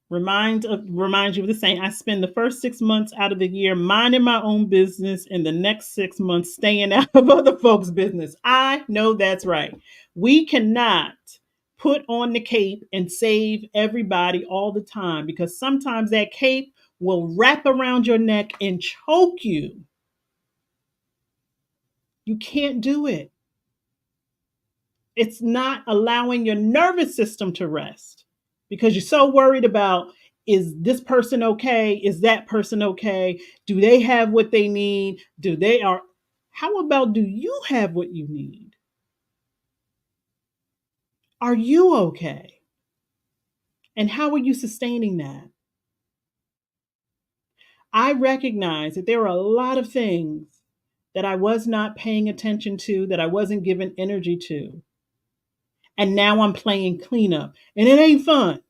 Remind you of the saying, I spend the first 6 months out of the year minding my own business and the next 6 months staying out of other folks' business. I know that's right. We cannot put on the cape and save everybody all the time, because sometimes that cape will wrap around your neck and choke you. You can't do it. It's not allowing your nervous system to rest because you're so worried about, is this person okay? Is that person okay? Do they have what they need? Do they are How about, do you have what you need? Are you okay? And how are you sustaining that? I recognize that there are a lot of things that I was not paying attention to, that I wasn't giving energy to. And now I'm playing cleanup. And it ain't fun.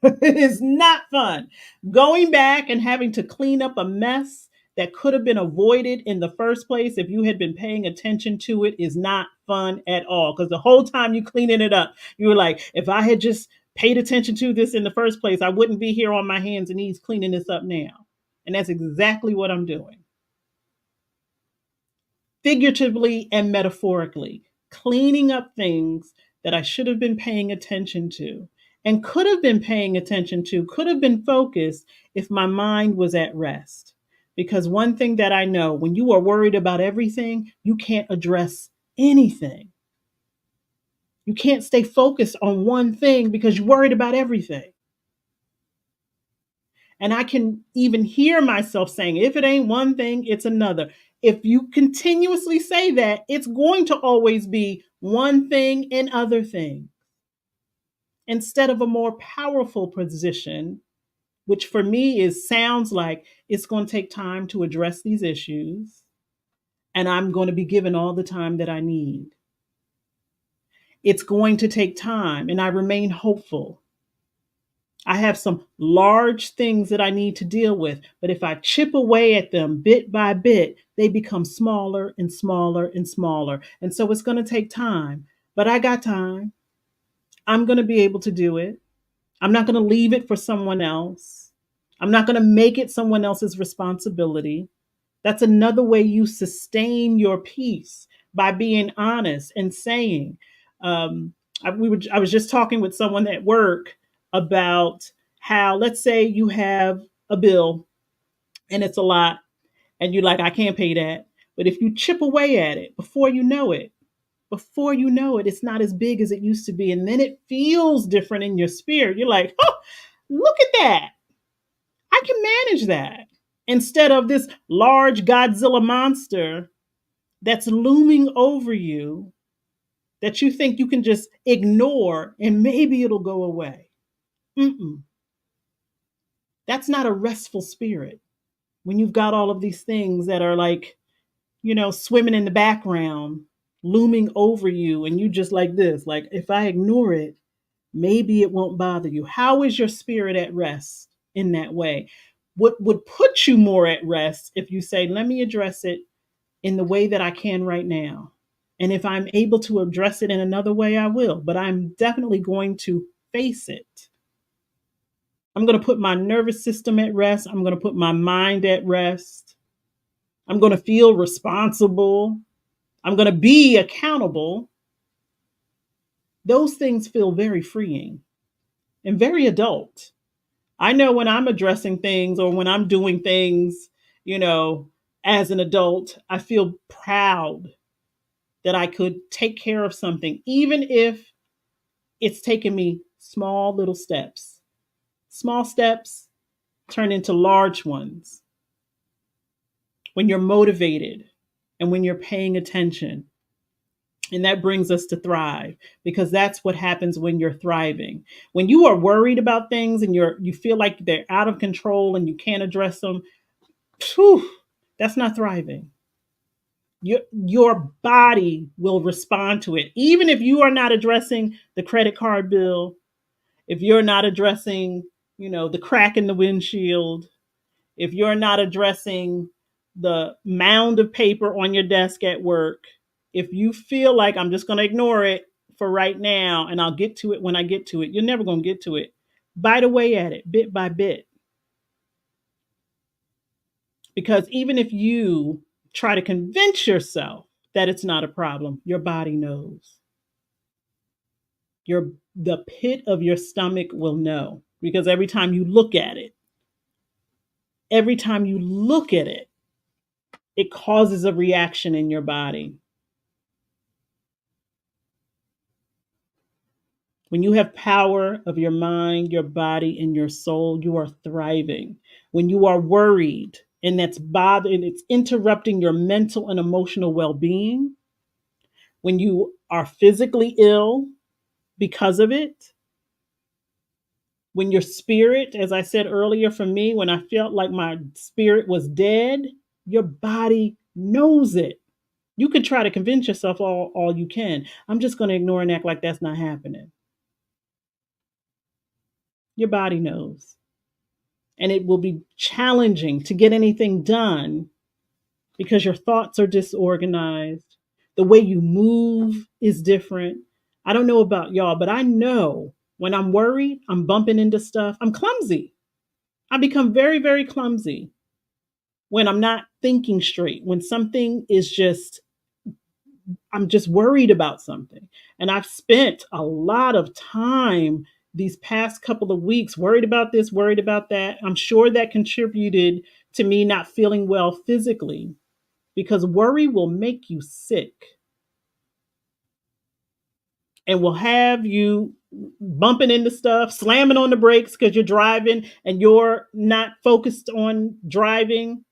It is not fun. Going back and having to clean up a mess that could have been avoided in the first place if you had been paying attention to it is not fun at all. Because the whole time you cleaning it up, you were like, if I had just paid attention to this in the first place, I wouldn't be here on my hands and knees cleaning this up now. And that's exactly what I'm doing, figuratively and metaphorically, cleaning up things that I should have been paying attention to and could have been paying attention to, could have been focused if my mind was at rest. Because one thing that I know, when you are worried about everything, you can't address anything. You can't stay focused on one thing because you're worried about everything. And I can even hear myself saying, if it ain't one thing, it's another. If you continuously say that, it's going to always be one thing and other thing, instead of a more powerful position, which for me sounds like it's going to take time to address these issues, and I'm going to be given all the time that I need. It's going to take time, and I remain hopeful. I have some large things that I need to deal with, but if I chip away at them bit by bit, they become smaller and smaller and smaller. And so it's going to take time, but I got time. I'm going to be able to do it. I'm not going to leave it for someone else. I'm not going to make it someone else's responsibility. That's another way you sustain your peace, by being honest and saying, I was just talking with someone at work about how, let's say you have a bill and it's a lot, and you're like, I can't pay that. But if you chip away at it, before you know it, it's not as big as it used to be. And then it feels different in your spirit. You're like, oh, look at that. I can manage that. Instead of this large Godzilla monster that's looming over you that you think you can just ignore and maybe it'll go away. Mm-mm. That's not a restful spirit. When you've got all of these things that are like, swimming in the background, looming over you, and you just like this, like, if I ignore it, maybe it won't bother you. How is your spirit at rest in that way? What would put you more at rest if you say, let me address it in the way that I can right now. And if I'm able to address it in another way, I will. But I'm definitely going to face it. I'm going to put my nervous system at rest. I'm going to put my mind at rest. I'm going to feel responsible. I'm going to be accountable. Those things feel very freeing and very adult. I know when I'm addressing things or when I'm doing things, as an adult, I feel proud that I could take care of something, even if it's taken me small little steps. Small steps turn into large ones when you're motivated and when you're paying attention. And that brings us to thrive, because that's what happens when you're thriving. When you are worried about things and you feel like they're out of control and you can't address them, whew, that's not thriving. Your body will respond to it. Even if you are not addressing the credit card bill, if you're not addressing, the crack in the windshield, if you're not addressing the mound of paper on your desk at work, if you feel like I'm just going to ignore it for right now and I'll get to it when I get to it, you're never going to get to it. Bite away at it bit by bit. Because even if you try to convince yourself that it's not a problem, your body knows. The pit of your stomach will know, because every time you look at it, it causes a reaction in your body. When you have power of your mind, your body, and your soul, you are thriving. When you are worried and that's bothering, it's interrupting your mental and emotional well-being. When you are physically ill because of it, when your spirit, as I said earlier, for me, when I felt like my spirit was dead, your body knows it. You can try to convince yourself all you can. I'm just going to ignore and act like that's not happening. Your body knows. And it will be challenging to get anything done because your thoughts are disorganized. The way you move is different. I don't know about y'all, but I know when I'm worried, I'm bumping into stuff. I'm clumsy. I become very, very clumsy when I'm not thinking straight, when something is just, I'm just worried about something. And I've spent a lot of time these past couple of weeks worried about this, worried about that. I'm sure that contributed to me not feeling well physically, because worry will make you sick and will have you bumping into stuff, slamming on the brakes because you're driving and you're not focused on driving.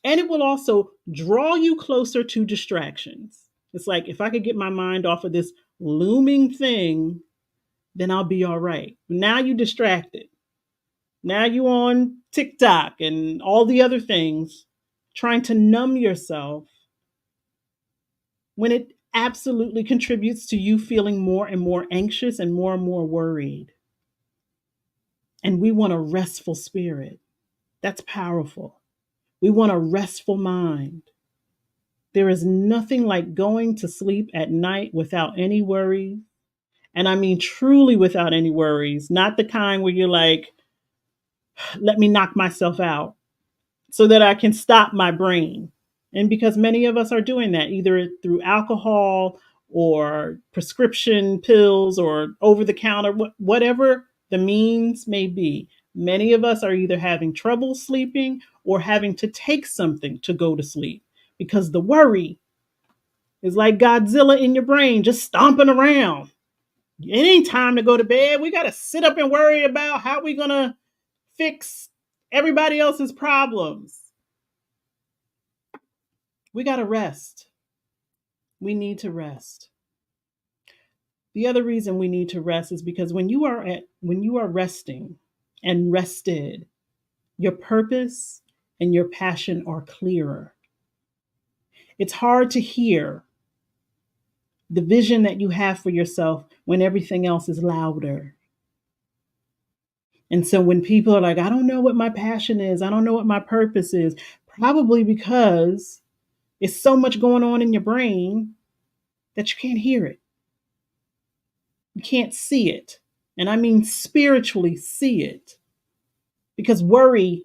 And it will also draw you closer to distractions. It's like, if I could get my mind off of this looming thing, then I'll be all right. Now you distracted. Now you on TikTok and all the other things, trying to numb yourself when it absolutely contributes to you feeling more and more anxious and more worried. And we want a restful spirit. That's powerful. We want a restful mind. There is nothing like going to sleep at night without any worries. And I mean, truly without any worries, not the kind where you're like, let me knock myself out so that I can stop my brain. And because many of us are doing that, either through alcohol or prescription pills or over the counter, whatever the means may be. Many of us are either having trouble sleeping or having to take something to go to sleep because the worry is like Godzilla in your brain just stomping around. It ain't time to go to bed. We got to sit up and worry about how we going to fix everybody else's problems. We got to rest. We need to rest. The other reason we need to rest is because when you are resting and rested, your purpose and your passion are clearer. It's hard to hear the vision that you have for yourself when everything else is louder. And so when people are like, I don't know what my passion is, I don't know what my purpose is, probably because it's so much going on in your brain that you can't hear it. You can't see it. And I mean spiritually see it. Because worry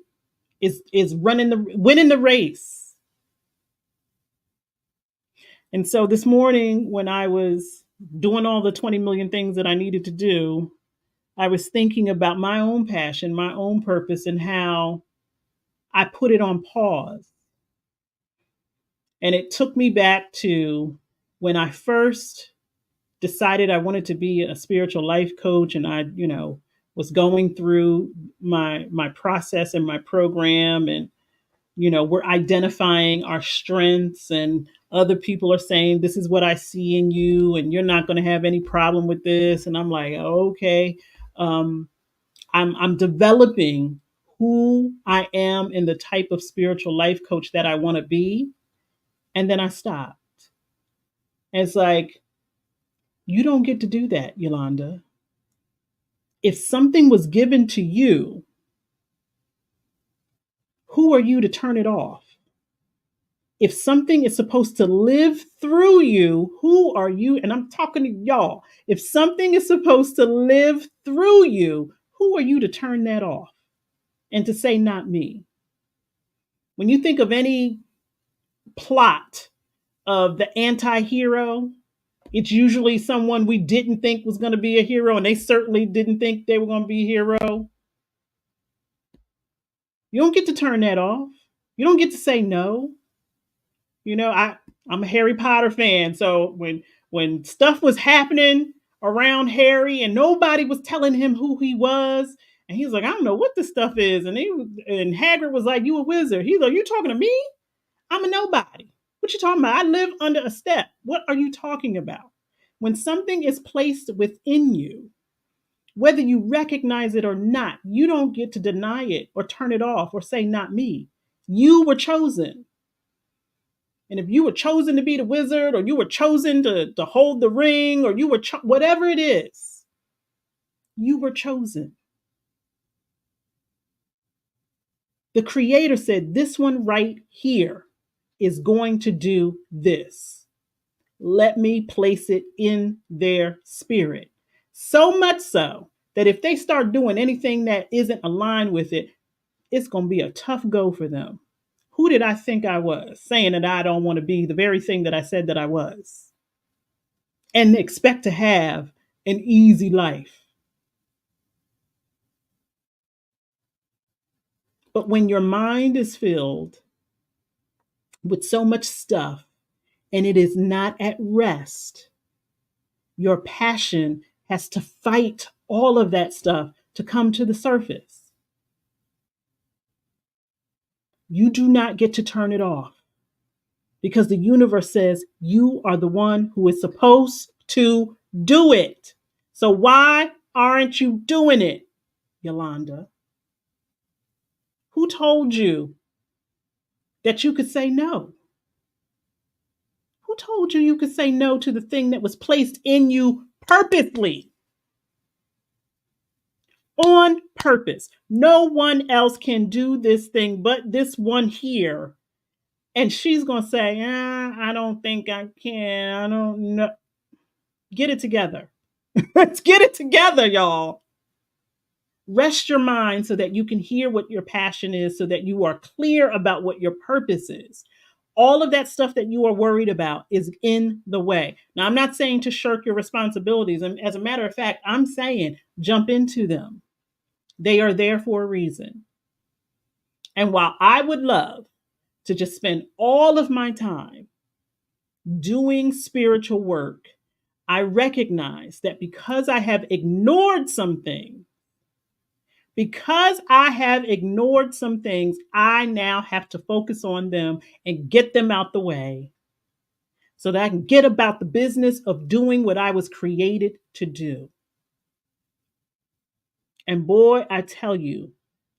is winning the race. And so this morning when I was doing all the 20 million things that I needed to do, I was thinking about my own passion, my own purpose, and how I put it on pause. And it took me back to when I first decided I wanted to be a spiritual life coach, and I, was going through my process and my program, and we're identifying our strengths, and other people are saying this is what I see in you and you're not going to have any problem with this, and I'm like, okay. I'm developing who I am and the type of spiritual life coach that I want to be. And then I stopped. And it's like, you don't get to do that, Yolanda. If something was given to you, who are you to turn it off? If something is supposed to live through you, who are you? And I'm talking to y'all. If something is supposed to live through you, who are you to turn that off and to say, not me? When you think of any plot of the anti-hero, it's usually someone we didn't think was going to be a hero, and they certainly didn't think they were going to be a hero. You don't get to turn that off. You don't get to say no. I'm a Harry Potter fan, so when stuff was happening around Harry and nobody was telling him who he was, and he was like, I don't know what this stuff is, and Hagrid was like, you a wizard. He's like, you talking to me? I'm a nobody. What you talking about? I live under a step. What are you talking about? When something is placed within you, whether you recognize it or not, you don't get to deny it or turn it off or say, not me. You were chosen. And if you were chosen to be the wizard, or you were chosen to hold the ring, or you were whatever it is, you were chosen. The creator said, this one right here is going to do this. Let me place it in their spirit. So much so that if they start doing anything that isn't aligned with it, it's going to be a tough go for them. Who did I think I was, saying that I don't want to be the very thing that I said that I was, and expect to have an easy life? But when your mind is filled with so much stuff and it is not at rest, your passion has to fight all of that stuff to come to the surface. You do not get to turn it off because the universe says you are the one who is supposed to do it. So why aren't you doing it, Yolanda? Who told you that you could say no? Who told you you could say no to the thing that was placed in you purposely? On purpose. No one else can do this thing but this one here. And she's going to say, I don't think I can. I don't know. Get it together. Let's get it together, y'all. Rest your mind so that you can hear what your passion is, so that you are clear about what your purpose is. All of that stuff that you are worried about is in the way. Now, I'm not saying to shirk your responsibilities. And as a matter of fact, I'm saying jump into them. They are there for a reason. And while I would love to just spend all of my time doing spiritual work, I recognize that because I have ignored some things, I now have to focus on them and get them out the way so that I can get about the business of doing what I was created to do. And boy, I tell you,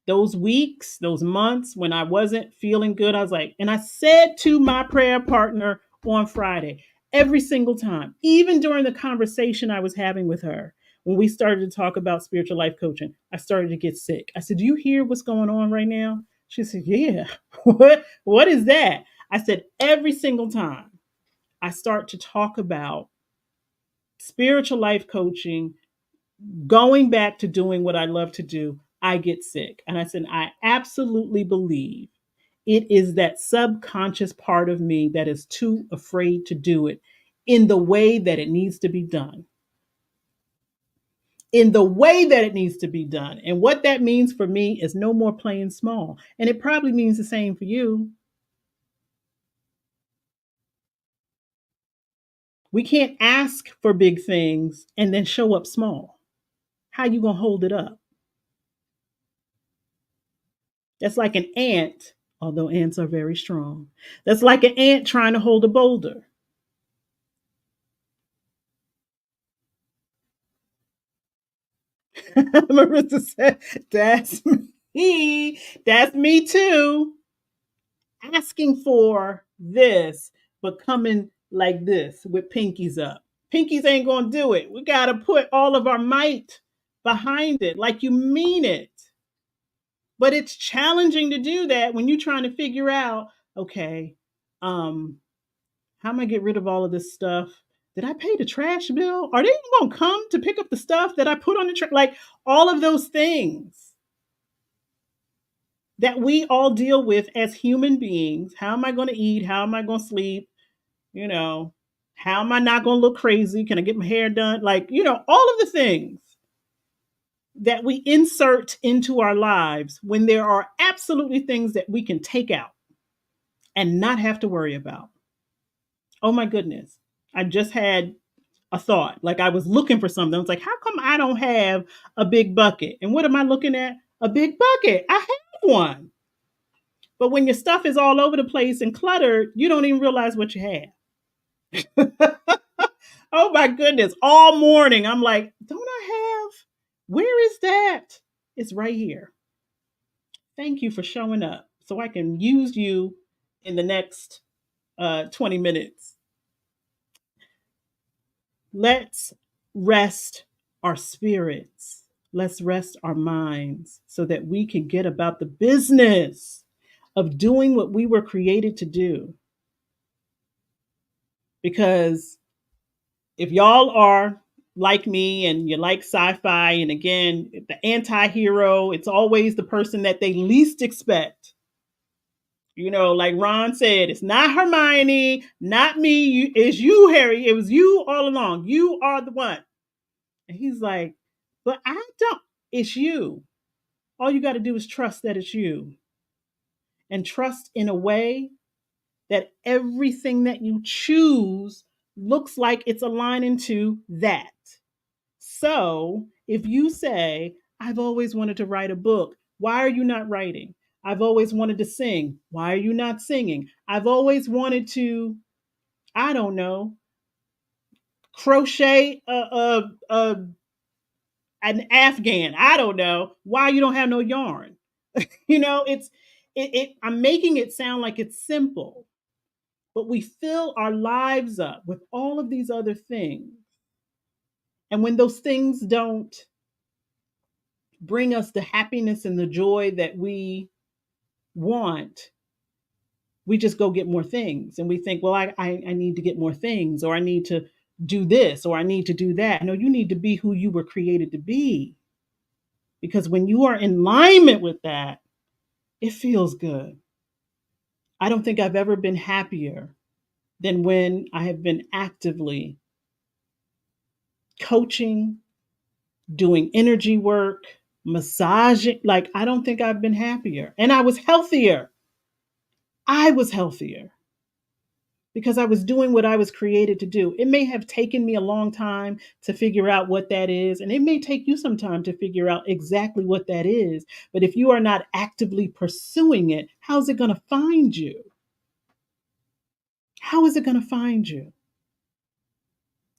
those weeks, those months when I wasn't feeling good, I was like, and I said to my prayer partner on Friday, every single time, even during the conversation I was having with her, when we started to talk about spiritual life coaching, I started to get sick. I said, "Do you hear what's going on right now?" She said, "Yeah." What is that? I said, every single time I start to talk about spiritual life coaching, going back to doing what I love to do, I get sick. And I said, I absolutely believe it is that subconscious part of me that is too afraid to do it in the way that it needs to be done. In the way that it needs to be done. And what that means for me is no more playing small. And it probably means the same for you. We can't ask for big things and then show up small. How you going to hold it up? That's like an ant, although ants are very strong. That's like an ant trying to hold a boulder. Marissa said, "That's me. That's me too. Asking for this, but coming like this with pinkies up. Pinkies ain't going to do it. We got to put all of our might behind it, like you mean it. But it's challenging to do that when you're trying to figure out, okay, how am I get rid of all of this stuff? Did I pay the trash bill? Are they even gonna come to pick up the stuff that I put on the trash? Like all of those things that we all deal with as human beings. How am I gonna eat? How am I gonna sleep? You know, how am I not gonna look crazy? Can I get my hair done? Like, all of the things that we insert into our lives when there are absolutely things that we can take out and not have to worry about. Oh my goodness. I just had a thought. Like I was looking for something. I was like, how come I don't have a big bucket? And what am I looking at? A big bucket. I have one. But when your stuff is all over the place and cluttered, you don't even realize what you have. Oh my goodness. All morning, I'm like, don't I have? Where is that? It's right here. Thank you for showing up so I can use you in the next 20 minutes. Let's rest our spirits. Let's rest our minds so that we can get about the business of doing what we were created to do. Because if y'all are like me and you like sci-fi, and again, the anti-hero, it's always the person that they least expect. Like Ron said, it's not Hermione, not me, it's you, Harry. It was you all along. You are the one. And he's like, but I don't, it's you. All you got to do is trust that it's you and trust in a way that everything that you choose looks like it's aligning to that. So if you say, I've always wanted to write a book, why are you not writing? I've always wanted to sing. Why are you not singing? I've always wanted to, I don't know, crochet an Afghan. I don't know why you don't have no yarn. I'm making it sound like it's simple, but we fill our lives up with all of these other things. And when those things don't bring us the happiness and the joy that we want, we just go get more things. And we think, well, I need to get more things, or I need to do this, or I need to do that. No, you need to be who you were created to be. Because when you are in alignment with that, it feels good. I don't think I've ever been happier than when I have been actively coaching, doing energy work, massaging. Like, I don't think I've been happier. And I was healthier. I was healthier because I was doing what I was created to do. It may have taken me a long time to figure out what that is, and it may take you some time to figure out exactly what that is. But if you are not actively pursuing it, how's it going to find you? How is it going to find you?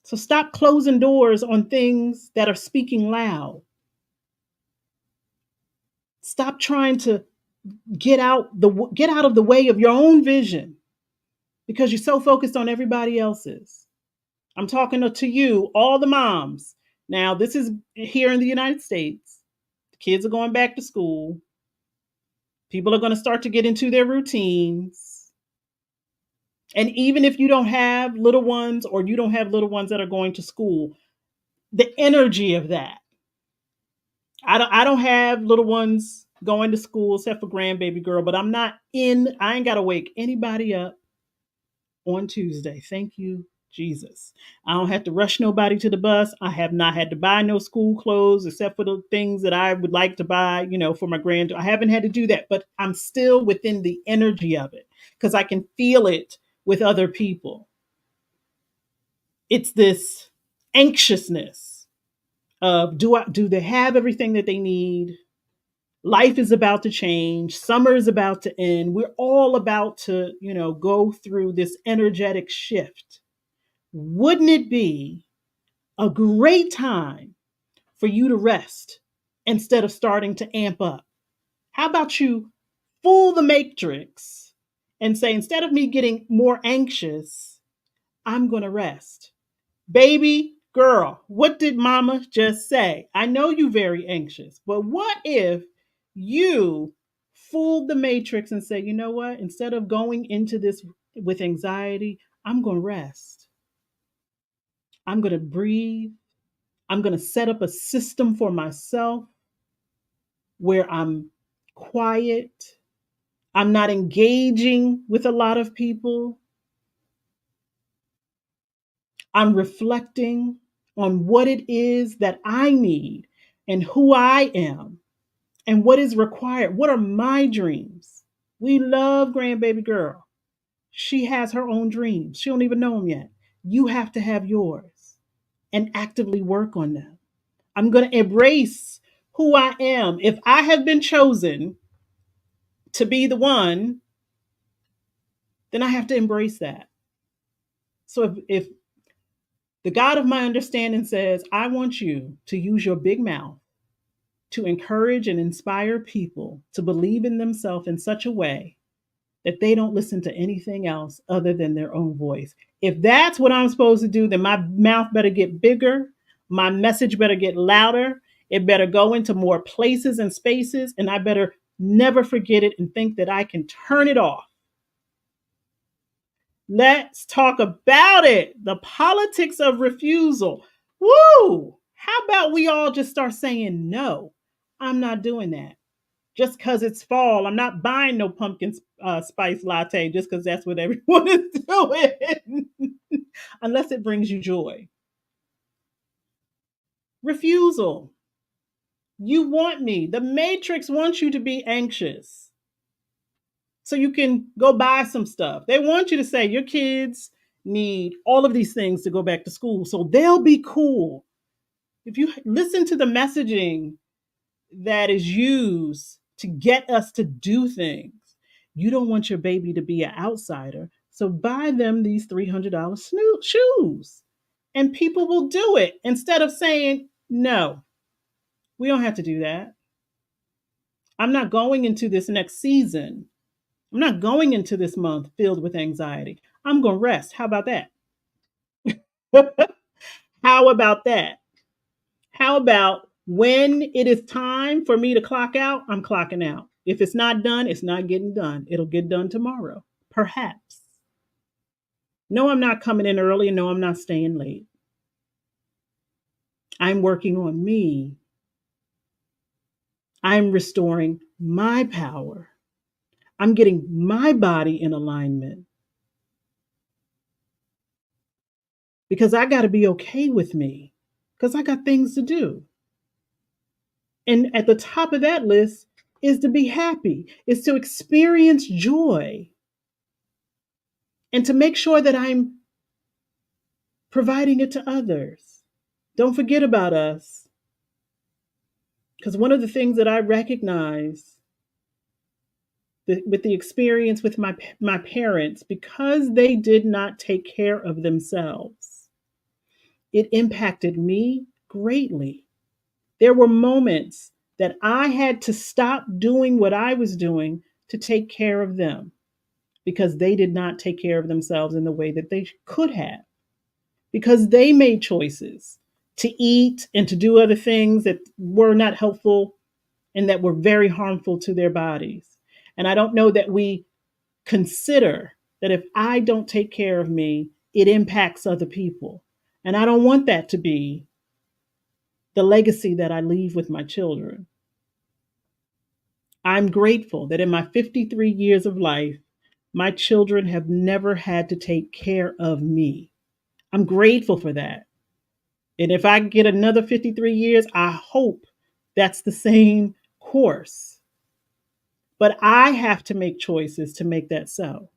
So stop closing doors on things that are speaking loud. Stop trying to get out of the way of your own vision because you're so focused on everybody else's. I'm talking to you, all the moms. Now, this is here in the United States. The kids are going back to school. People are going to start to get into their routines. And even if you don't have little ones or you don't have little ones that are going to school, the energy of that. I don't have little ones going to school except for grandbaby girl, but I ain't got to wake anybody up on Tuesday. Thank you, Jesus. I don't have to rush nobody to the bus. I have not had to buy no school clothes except for the things that I would like to buy, for my granddaughter. I haven't had to do that, but I'm still within the energy of it because I can feel it with other people. It's this anxiousness of do they have everything that they need? Life is about to change. Summer is about to end. We're all about to, go through this energetic shift. Wouldn't it be a great time for you to rest instead of starting to amp up? How about you fool the matrix and say, instead of me getting more anxious, I'm going to rest? Baby girl, what did mama just say? I know you're very anxious, but what if you fooled the matrix and say, you know what? Instead of going into this with anxiety, I'm going to rest. I'm going to breathe. I'm going to set up a system for myself where I'm quiet. I'm not engaging with a lot of people. I'm reflecting on what it is that I need and who I am and what is required. What are my dreams? We love grandbaby girl. She has her own dreams. She don't even know them yet. You have to have yours and actively work on them. I'm going to embrace who I am. If I have been chosen to be the one, then I have to embrace that. So if the God of my understanding says, I want you to use your big mouth to encourage and inspire people to believe in themselves in such a way that they don't listen to anything else other than their own voice. If that's what I'm supposed to do, then my mouth better get bigger. My message better get louder. It better go into more places and spaces. And I better never forget it and think that I can turn it off. Let's talk about it. The politics of refusal. Woo! How about we all just start saying no? I'm not doing that. Just because it's fall, I'm not buying no pumpkin spice latte just because that's what everyone is doing, unless it brings you joy. Refusal. You want me. The Matrix wants you to be anxious so you can go buy some stuff. They want you to say your kids need all of these things to go back to school so they'll be cool. If you listen to the messaging that is used to get us to do things, you don't want your baby to be an outsider. So buy them these $300 shoes. And people will do it instead of saying, no, we don't have to do that. I'm not going into this next season. I'm not going into this month filled with anxiety. I'm going to rest. How about that? How about that? How about when it is time for me to clock out, I'm clocking out. If it's not done, it's not getting done. It'll get done tomorrow, perhaps. No, I'm not coming in early, and no, I'm not staying late. I'm working on me. I'm restoring my power. I'm getting my body in alignment because I got to be okay with me because I got things to do. And at the top of that list is to be happy, is to experience joy, and to make sure that I'm providing it to others. Don't forget about us. Because one of the things that I recognize with the experience with my parents, because they did not take care of themselves, it impacted me greatly. There were moments that I had to stop doing what I was doing to take care of them because they did not take care of themselves in the way that they could have, because they made choices to eat and to do other things that were not helpful and that were very harmful to their bodies. And I don't know that we consider that if I don't take care of me, it impacts other people. And I don't want that to be the legacy that I leave with my children. I'm grateful that in my 53 years of life, my children have never had to take care of me. I'm grateful for that. And if I get another 53 years, I hope that's the same course. But I have to make choices to make that so.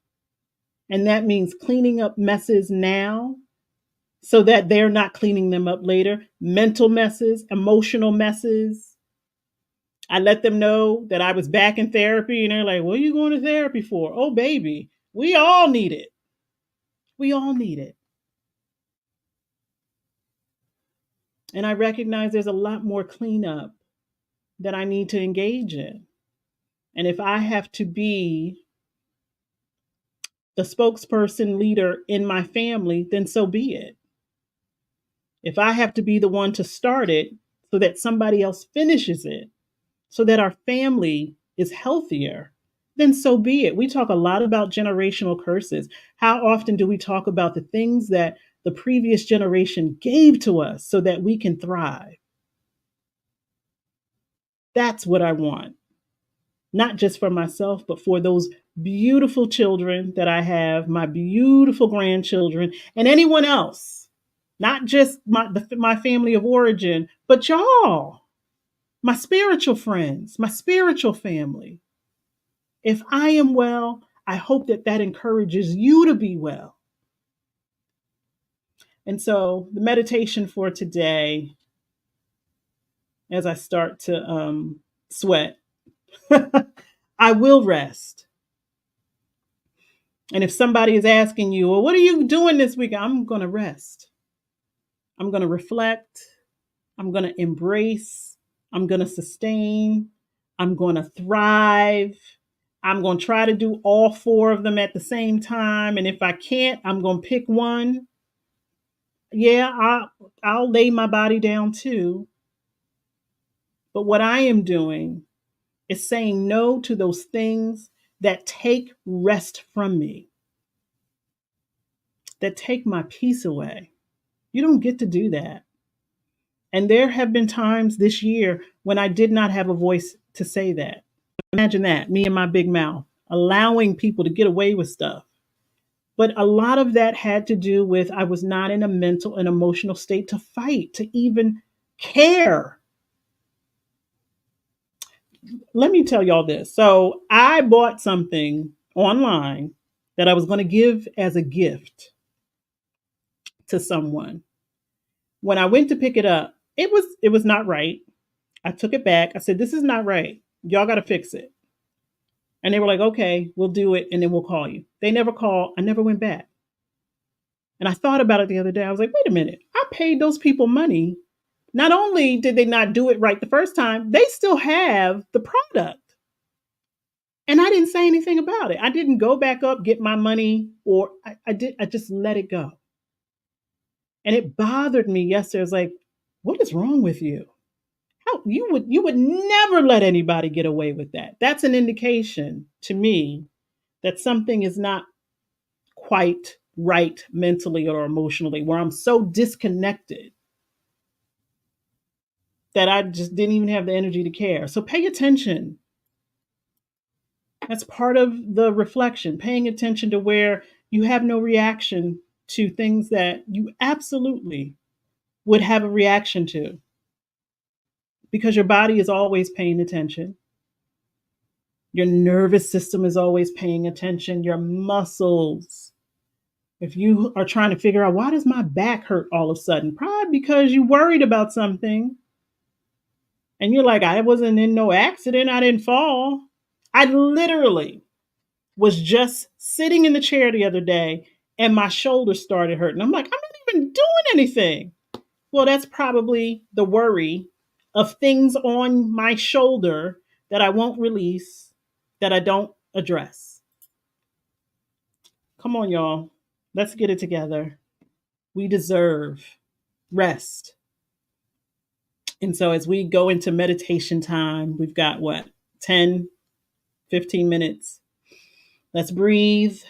And that means cleaning up messes now so that they're not cleaning them up later. Mental messes, emotional messes. I let them know that I was back in therapy, and they're like, "What are you going to therapy for?" Oh, baby, we all need it. We all need it. And I recognize there's a lot more cleanup that I need to engage in. And if I have to be the spokesperson leader in my family, then so be it. If I have to be the one to start it so that somebody else finishes it, so that our family is healthier, then so be it. We talk a lot about generational curses. How often do we talk about the things that the previous generation gave to us so that we can thrive? That's what I want, not just for myself, but for those beautiful children that I have, my beautiful grandchildren, and anyone else, not just my family of origin, but y'all, my spiritual friends, my spiritual family. If I am well, I hope that that encourages you to be well. And so the meditation for today, as I start to sweat, I will rest. And if somebody is asking you, well, what are you doing this week? I'm going to rest. I'm going to reflect. I'm going to embrace. I'm going to sustain. I'm going to thrive. I'm going to try to do all four of them at the same time. And if I can't, I'm going to pick one. Yeah, I'll lay my body down too. But what I am doing is saying no to those things that take rest from me, that take my peace away. You don't get to do that. And there have been times this year when I did not have a voice to say that. Imagine that, me and my big mouth, allowing people to get away with stuff. But a lot of that had to do with I was not in a mental and emotional state to fight, to even care. Let me tell y'all this. So I bought something online that I was going to give as a gift to someone. When I went to pick it up, it was not right. I took it back. I said, "This is not right. Y'all got to fix it." And they were like, "Okay, we'll do it and then we'll call you." They never called. I never went back. And I thought about it the other day. I was like, "Wait a minute. I paid those people money. Not only did they not do it right the first time, they still have the product." And I didn't say anything about it. I didn't go back up, get my money, or I just let it go. And it bothered me yesterday. I was like, what is wrong with you? How you would never let anybody get away with that. That's an indication to me that something is not quite right mentally or emotionally, where I'm so disconnected that I just didn't even have the energy to care. So pay attention. That's part of the reflection, paying attention to where you have no reaction to things that you absolutely would have a reaction to because your body is always paying attention. Your nervous system is always paying attention. Your muscles. If you are trying to figure out why does my back hurt all of a sudden, probably because you worried about something and you're like, I wasn't in no accident. I didn't fall. I literally was just sitting in the chair the other day and my shoulder started hurting. I'm like, I'm not even doing anything. Well, that's probably the worry of things on my shoulder that I won't release, that I don't address. Come on, y'all. Let's get it together. We deserve rest. And so as we go into meditation time, we've got what, 10, 15 minutes. Let's breathe.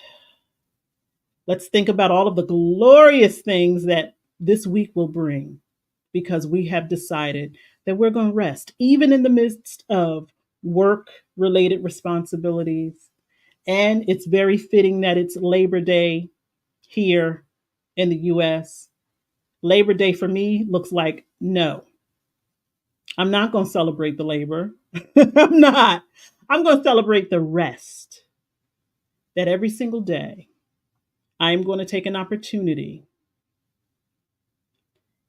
Let's think about all of the glorious things that this week will bring because we have decided that we're going to rest, even in the midst of work related responsibilities. And it's very fitting that it's Labor Day here in the US. Labor Day for me looks like no, I'm not going to celebrate the labor. I'm not. I'm going to celebrate the rest that every single day I'm going to take an opportunity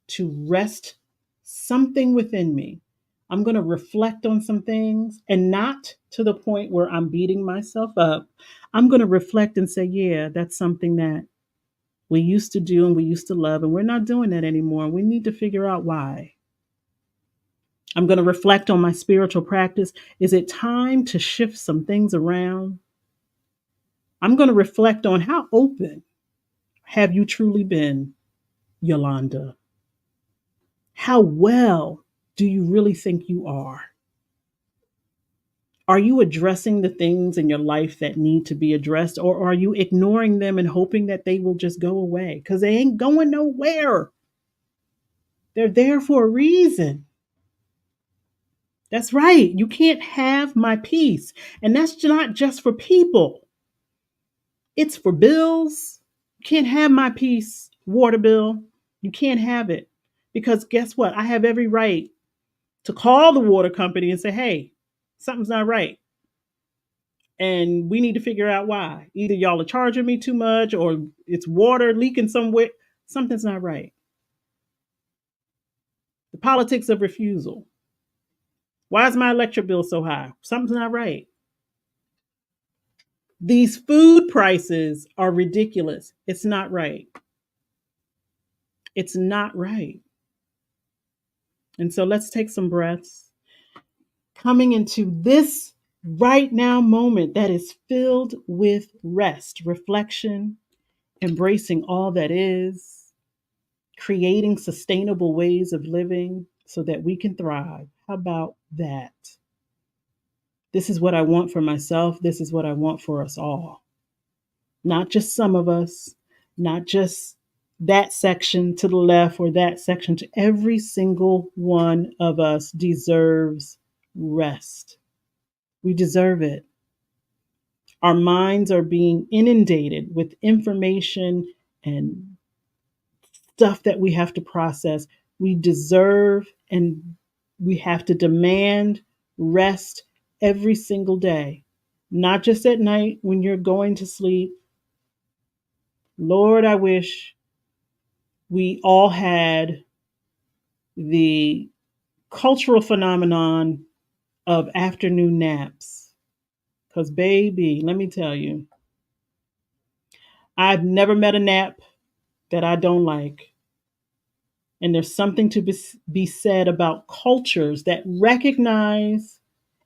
to rest something within me. I'm going to reflect on some things and not to the point where I'm beating myself up. I'm going to reflect and say, yeah, that's something that we used to do and we used to love, and we're not doing that anymore. We need to figure out why. I'm going to reflect on my spiritual practice. Is it time to shift some things around? I'm going to reflect on how open have you truly been, Yolanda? How well do you really think you are? Are you addressing the things in your life that need to be addressed, or are you ignoring them and hoping that they will just go away? Because they ain't going nowhere. They're there for a reason. That's right. You can't have my peace. And that's not just for people, it's for bills. You can't have my peace, water bill. You can't have it. Because guess what? I have every right to call the water company and say, hey, something's not right. And we need to figure out why. Either y'all are charging me too much or it's water leaking somewhere. Something's not right. The politics of refusal. Why is my electric bill so high? Something's not right. These food prices are ridiculous. It's not right. It's not right. And so let's take some breaths. Coming into this right now moment that is filled with rest, reflection, embracing all that is, creating sustainable ways of living so that we can thrive. How about that? This is what I want for myself. This is what I want for us all. Not just some of us, not just that section to the left or that section to every single one of us deserves rest. We deserve it. Our minds are being inundated with information and stuff that we have to process. We deserve and we have to demand rest every single day, not just at night when you're going to sleep. Lord, I wish we all had the cultural phenomenon of afternoon naps. Because, baby, let me tell you, I've never met a nap that I don't like. And there's something to be said about cultures that recognize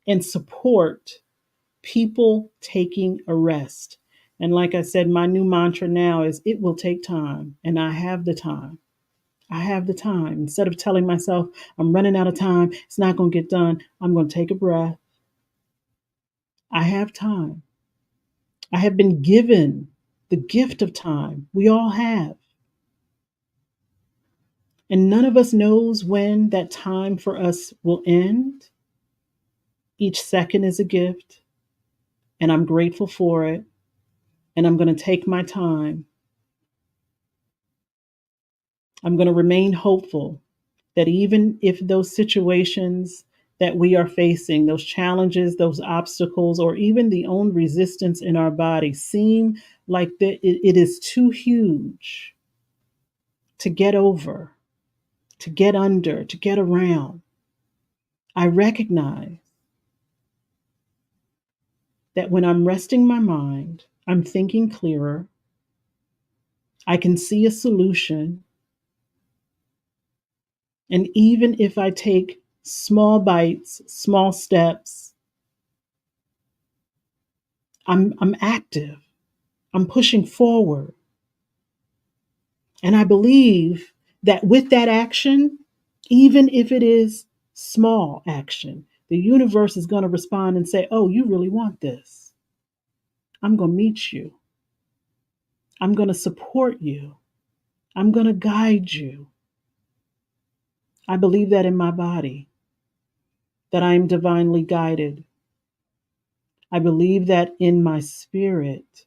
and support people taking a rest. And like I said, my new mantra now is it will take time, and I have the time. I have the time. Instead of telling myself I'm running out of time, it's not going to get done, I'm going to take a breath. I have time. I have been given the gift of time. We all have. And none of us knows when that time for us will end. Each second is a gift. And I'm grateful for it. And I'm going to take my time. I'm going to remain hopeful that even if those situations that we are facing, those challenges, those obstacles, or even the own resistance in our body seem like it is too huge to get over, to get under, to get around, I recognize that when I'm resting my mind, I'm thinking clearer, I can see a solution. And even if I take small bites, small steps, I'm active, I'm pushing forward. And I believe that with that action, even if it is small action, the universe is going to respond and say, oh, you really want this. I'm going to meet you. I'm going to support you. I'm going to guide you. I believe that in my body, that I am divinely guided. I believe that in my spirit,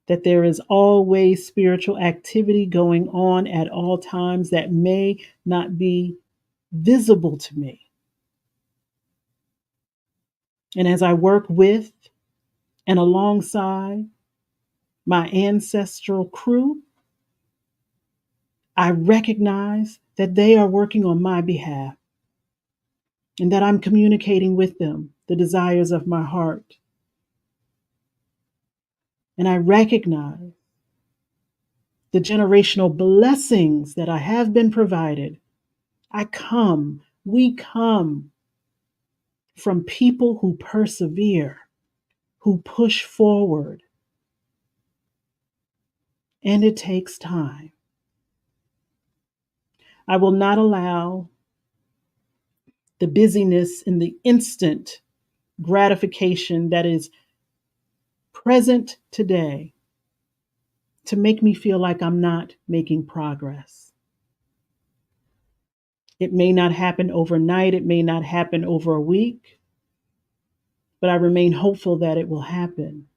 that there is always spiritual activity going on at all times that may not be visible to me. And as I work with and alongside my ancestral crew, I recognize that they are working on my behalf and that I'm communicating with them the desires of my heart. And I recognize the generational blessings that I have been provided. We come from people who persevere, who push forward, and it takes time. I will not allow the busyness and the instant gratification that is present today to make me feel like I'm not making progress. It may not happen overnight, it may not happen over a week, but I remain hopeful that it will happen.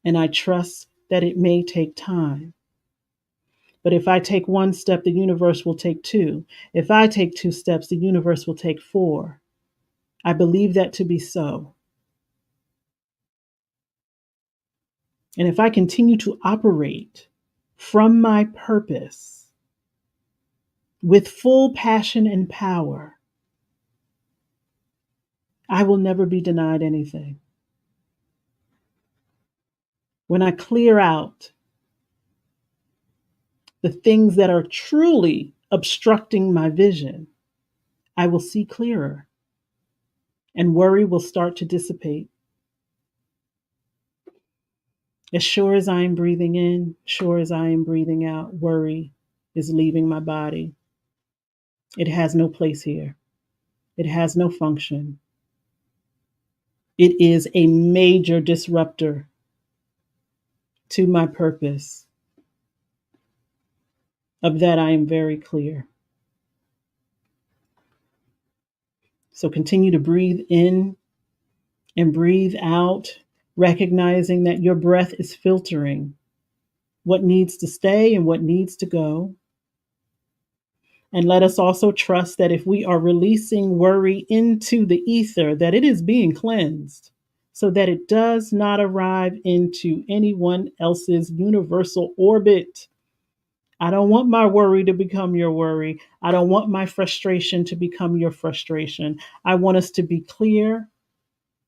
And I trust that it may take time. But if I take one step, the universe will take two. If I take two steps, the universe will take four. I believe that to be so. And if I continue to operate from my purpose with full passion and power, I will never be denied anything. When I clear out the things that are truly obstructing my vision, I will see clearer and worry will start to dissipate. As sure as I am breathing in, sure as I am breathing out, worry is leaving my body. It has no place here. It has no function. It is a major disruptor to my purpose. Of that, I am very clear. So continue to breathe in and breathe out, recognizing that your breath is filtering what needs to stay and what needs to go. And let us also trust that if we are releasing worry into the ether, that it is being cleansed so that it does not arrive into anyone else's universal orbit. I don't want my worry to become your worry. I don't want my frustration to become your frustration. I want us to be clear,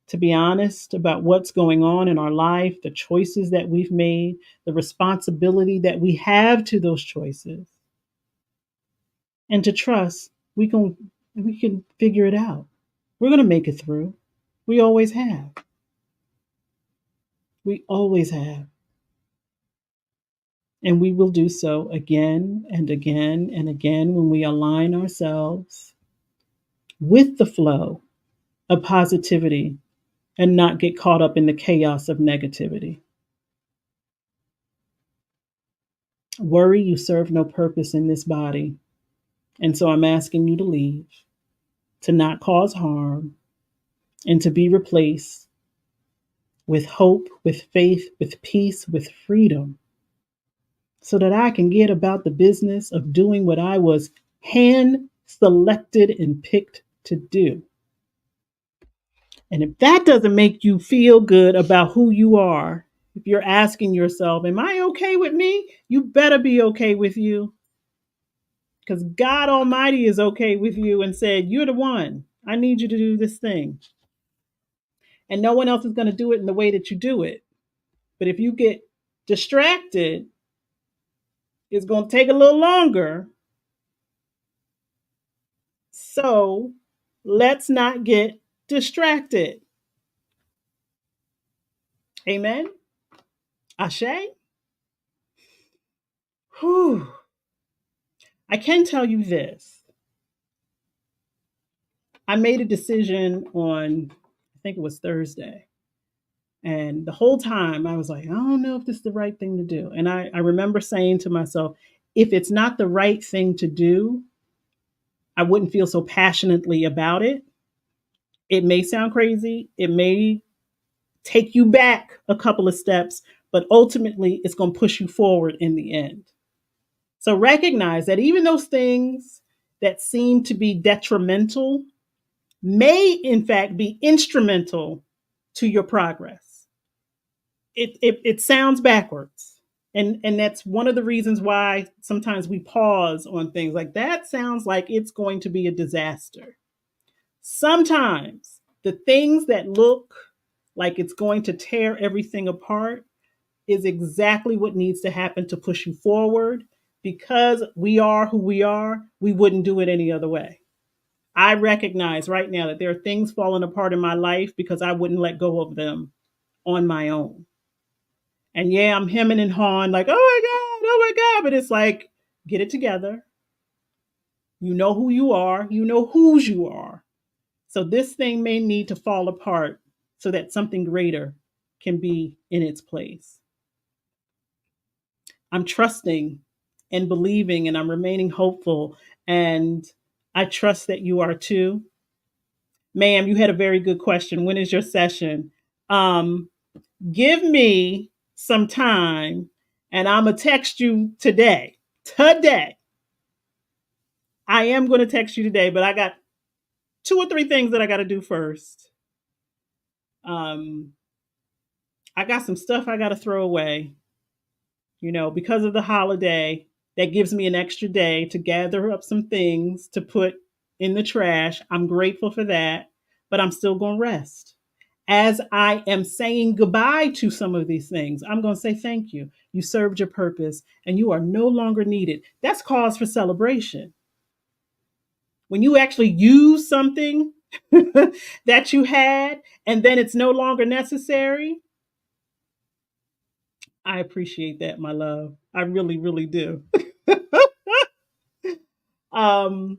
to be honest about what's going on in our life, the choices that we've made, the responsibility that we have to those choices, and to trust we can figure it out. We're going to make it through. We always have. We always have. And we will do so again and again and again when we align ourselves with the flow of positivity and not get caught up in the chaos of negativity. Worry, you serve no purpose in this body. And so I'm asking you to leave, to not cause harm, and to be replaced with hope, with faith, with peace, with freedom, so that I can get about the business of doing what I was hand selected and picked to do. And if that doesn't make you feel good about who you are, if you're asking yourself, am I okay with me? You better be okay with you, because God Almighty is okay with you and said, you're the one. I need you to do this thing. And no one else is going to do it in the way that you do it. But if you get distracted, it's going to take a little longer. So let's not get distracted. Amen. Ashe. Whew. I can tell you this. I made a decision on, I think it was Thursday. And the whole time I was like, I don't know if this is the right thing to do. And I remember saying to myself, if it's not the right thing to do, I wouldn't feel so passionately about it. It may sound crazy. It may take you back a couple of steps, but ultimately it's going to push you forward in the end. So recognize that even those things that seem to be detrimental may, in fact, be instrumental to your progress. It sounds backwards. And that's one of the reasons why sometimes we pause on things like that. Sounds like it's going to be a disaster. Sometimes the things that look like it's going to tear everything apart is exactly what needs to happen to push you forward, because we are who we are. We wouldn't do it any other way. I recognize right now that there are things falling apart in my life because I wouldn't let go of them on my own. And yeah, I'm hemming and hawing like, oh my God. But it's like, get it together. You know who you are. You know whose you are. So this thing may need to fall apart so that something greater can be in its place. I'm trusting and believing, and I'm remaining hopeful. And I trust that you are too. Ma'am, you had a very good question. When is your session? Um, Give me some time and I'm going to text you today. Today. I am going to text you today, but I got two or three things that I got to do first. Um, I got some stuff I got to throw away, because of the holiday. That gives me an extra day to gather up some things to put in the trash. I'm grateful for that, but I'm still going to rest. As I am saying goodbye to some of these things, I'm going to say thank you. You served your purpose and you are no longer needed. That's cause for celebration. When you actually use something that you had and then it's no longer necessary, I appreciate that, my love. I really, really do. um,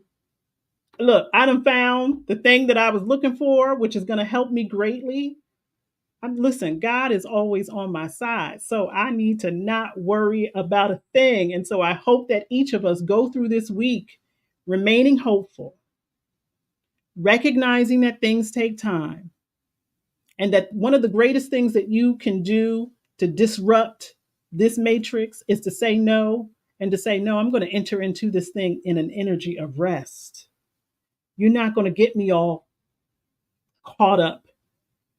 Look, I done found the thing that I was looking for, which is going to help me greatly. Listen, God is always on my side. So I need to not worry about a thing. And so I hope that each of us go through this week remaining hopeful, recognizing that things take time, and that one of the greatest things that you can do to disrupt this matrix is to say no, and to say, no, I'm going to enter into this thing in an energy of rest. You're not going to get me all caught up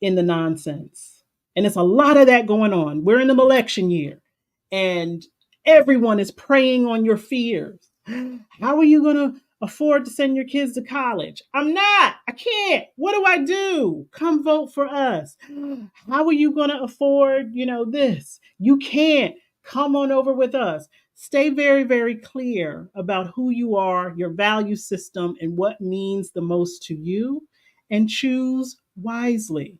in the nonsense. And it's a lot of that going on. We're in an election year and everyone is preying on your fears. How are you going to afford to send your kids to college? I'm not. I can't. What do I do? Come vote for us. How are you going to afford, this? You can't. Come on over with us. Stay very, very clear about who you are, your value system, and what means the most to you, and choose wisely.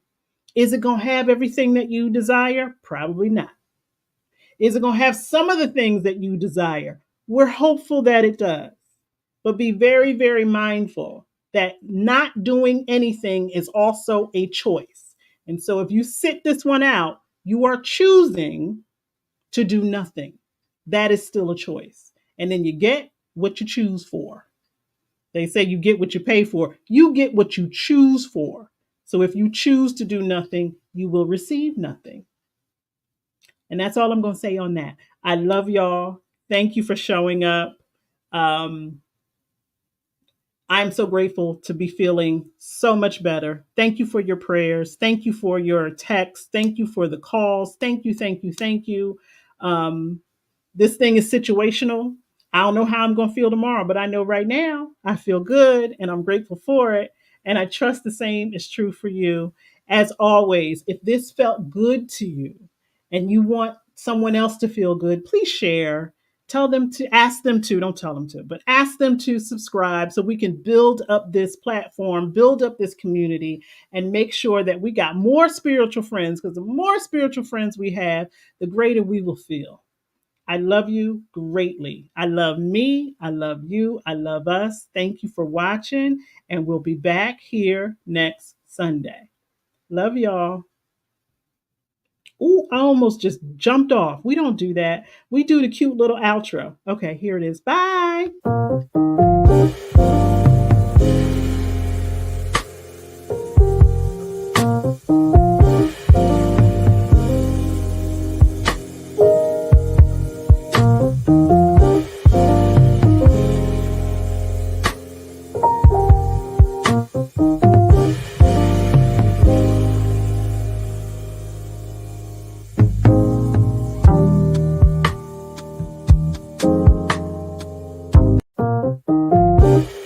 Is it going to have everything that you desire? Probably not. Is it going to have some of the things that you desire? We're hopeful that it does. But be very, very mindful that not doing anything is also a choice. And so if you sit this one out, you are choosing to do nothing. That is still a choice. And then you get what you choose for. They say you get what you pay for. You get what you choose for. So if you choose to do nothing, you will receive nothing. And that's all I'm going to say on that. I love y'all. Thank you for showing up. Um, I'm so grateful to be feeling so much better. Thank you for your prayers. Thank you for your texts. Thank you for the calls. Thank you, thank you, thank you. Um, this thing is situational. I don't know how I'm going to feel tomorrow, but I know right now I feel good and I'm grateful for it. And I trust the same is true for you. As always, if this felt good to you and you want someone else to feel good, please share. Tell them to, ask them to, don't tell them to, but ask them to subscribe so we can build up this platform, build up this community, and make sure that we got more spiritual friends, because the more spiritual friends we have, the greater we will feel. I love you greatly. I love me. I love you. I love us. Thank you for watching, and we'll be back here next Sunday. Love y'all. Ooh, I almost just jumped off. We don't do that. We do the cute little outro. Okay, here it is. Bye.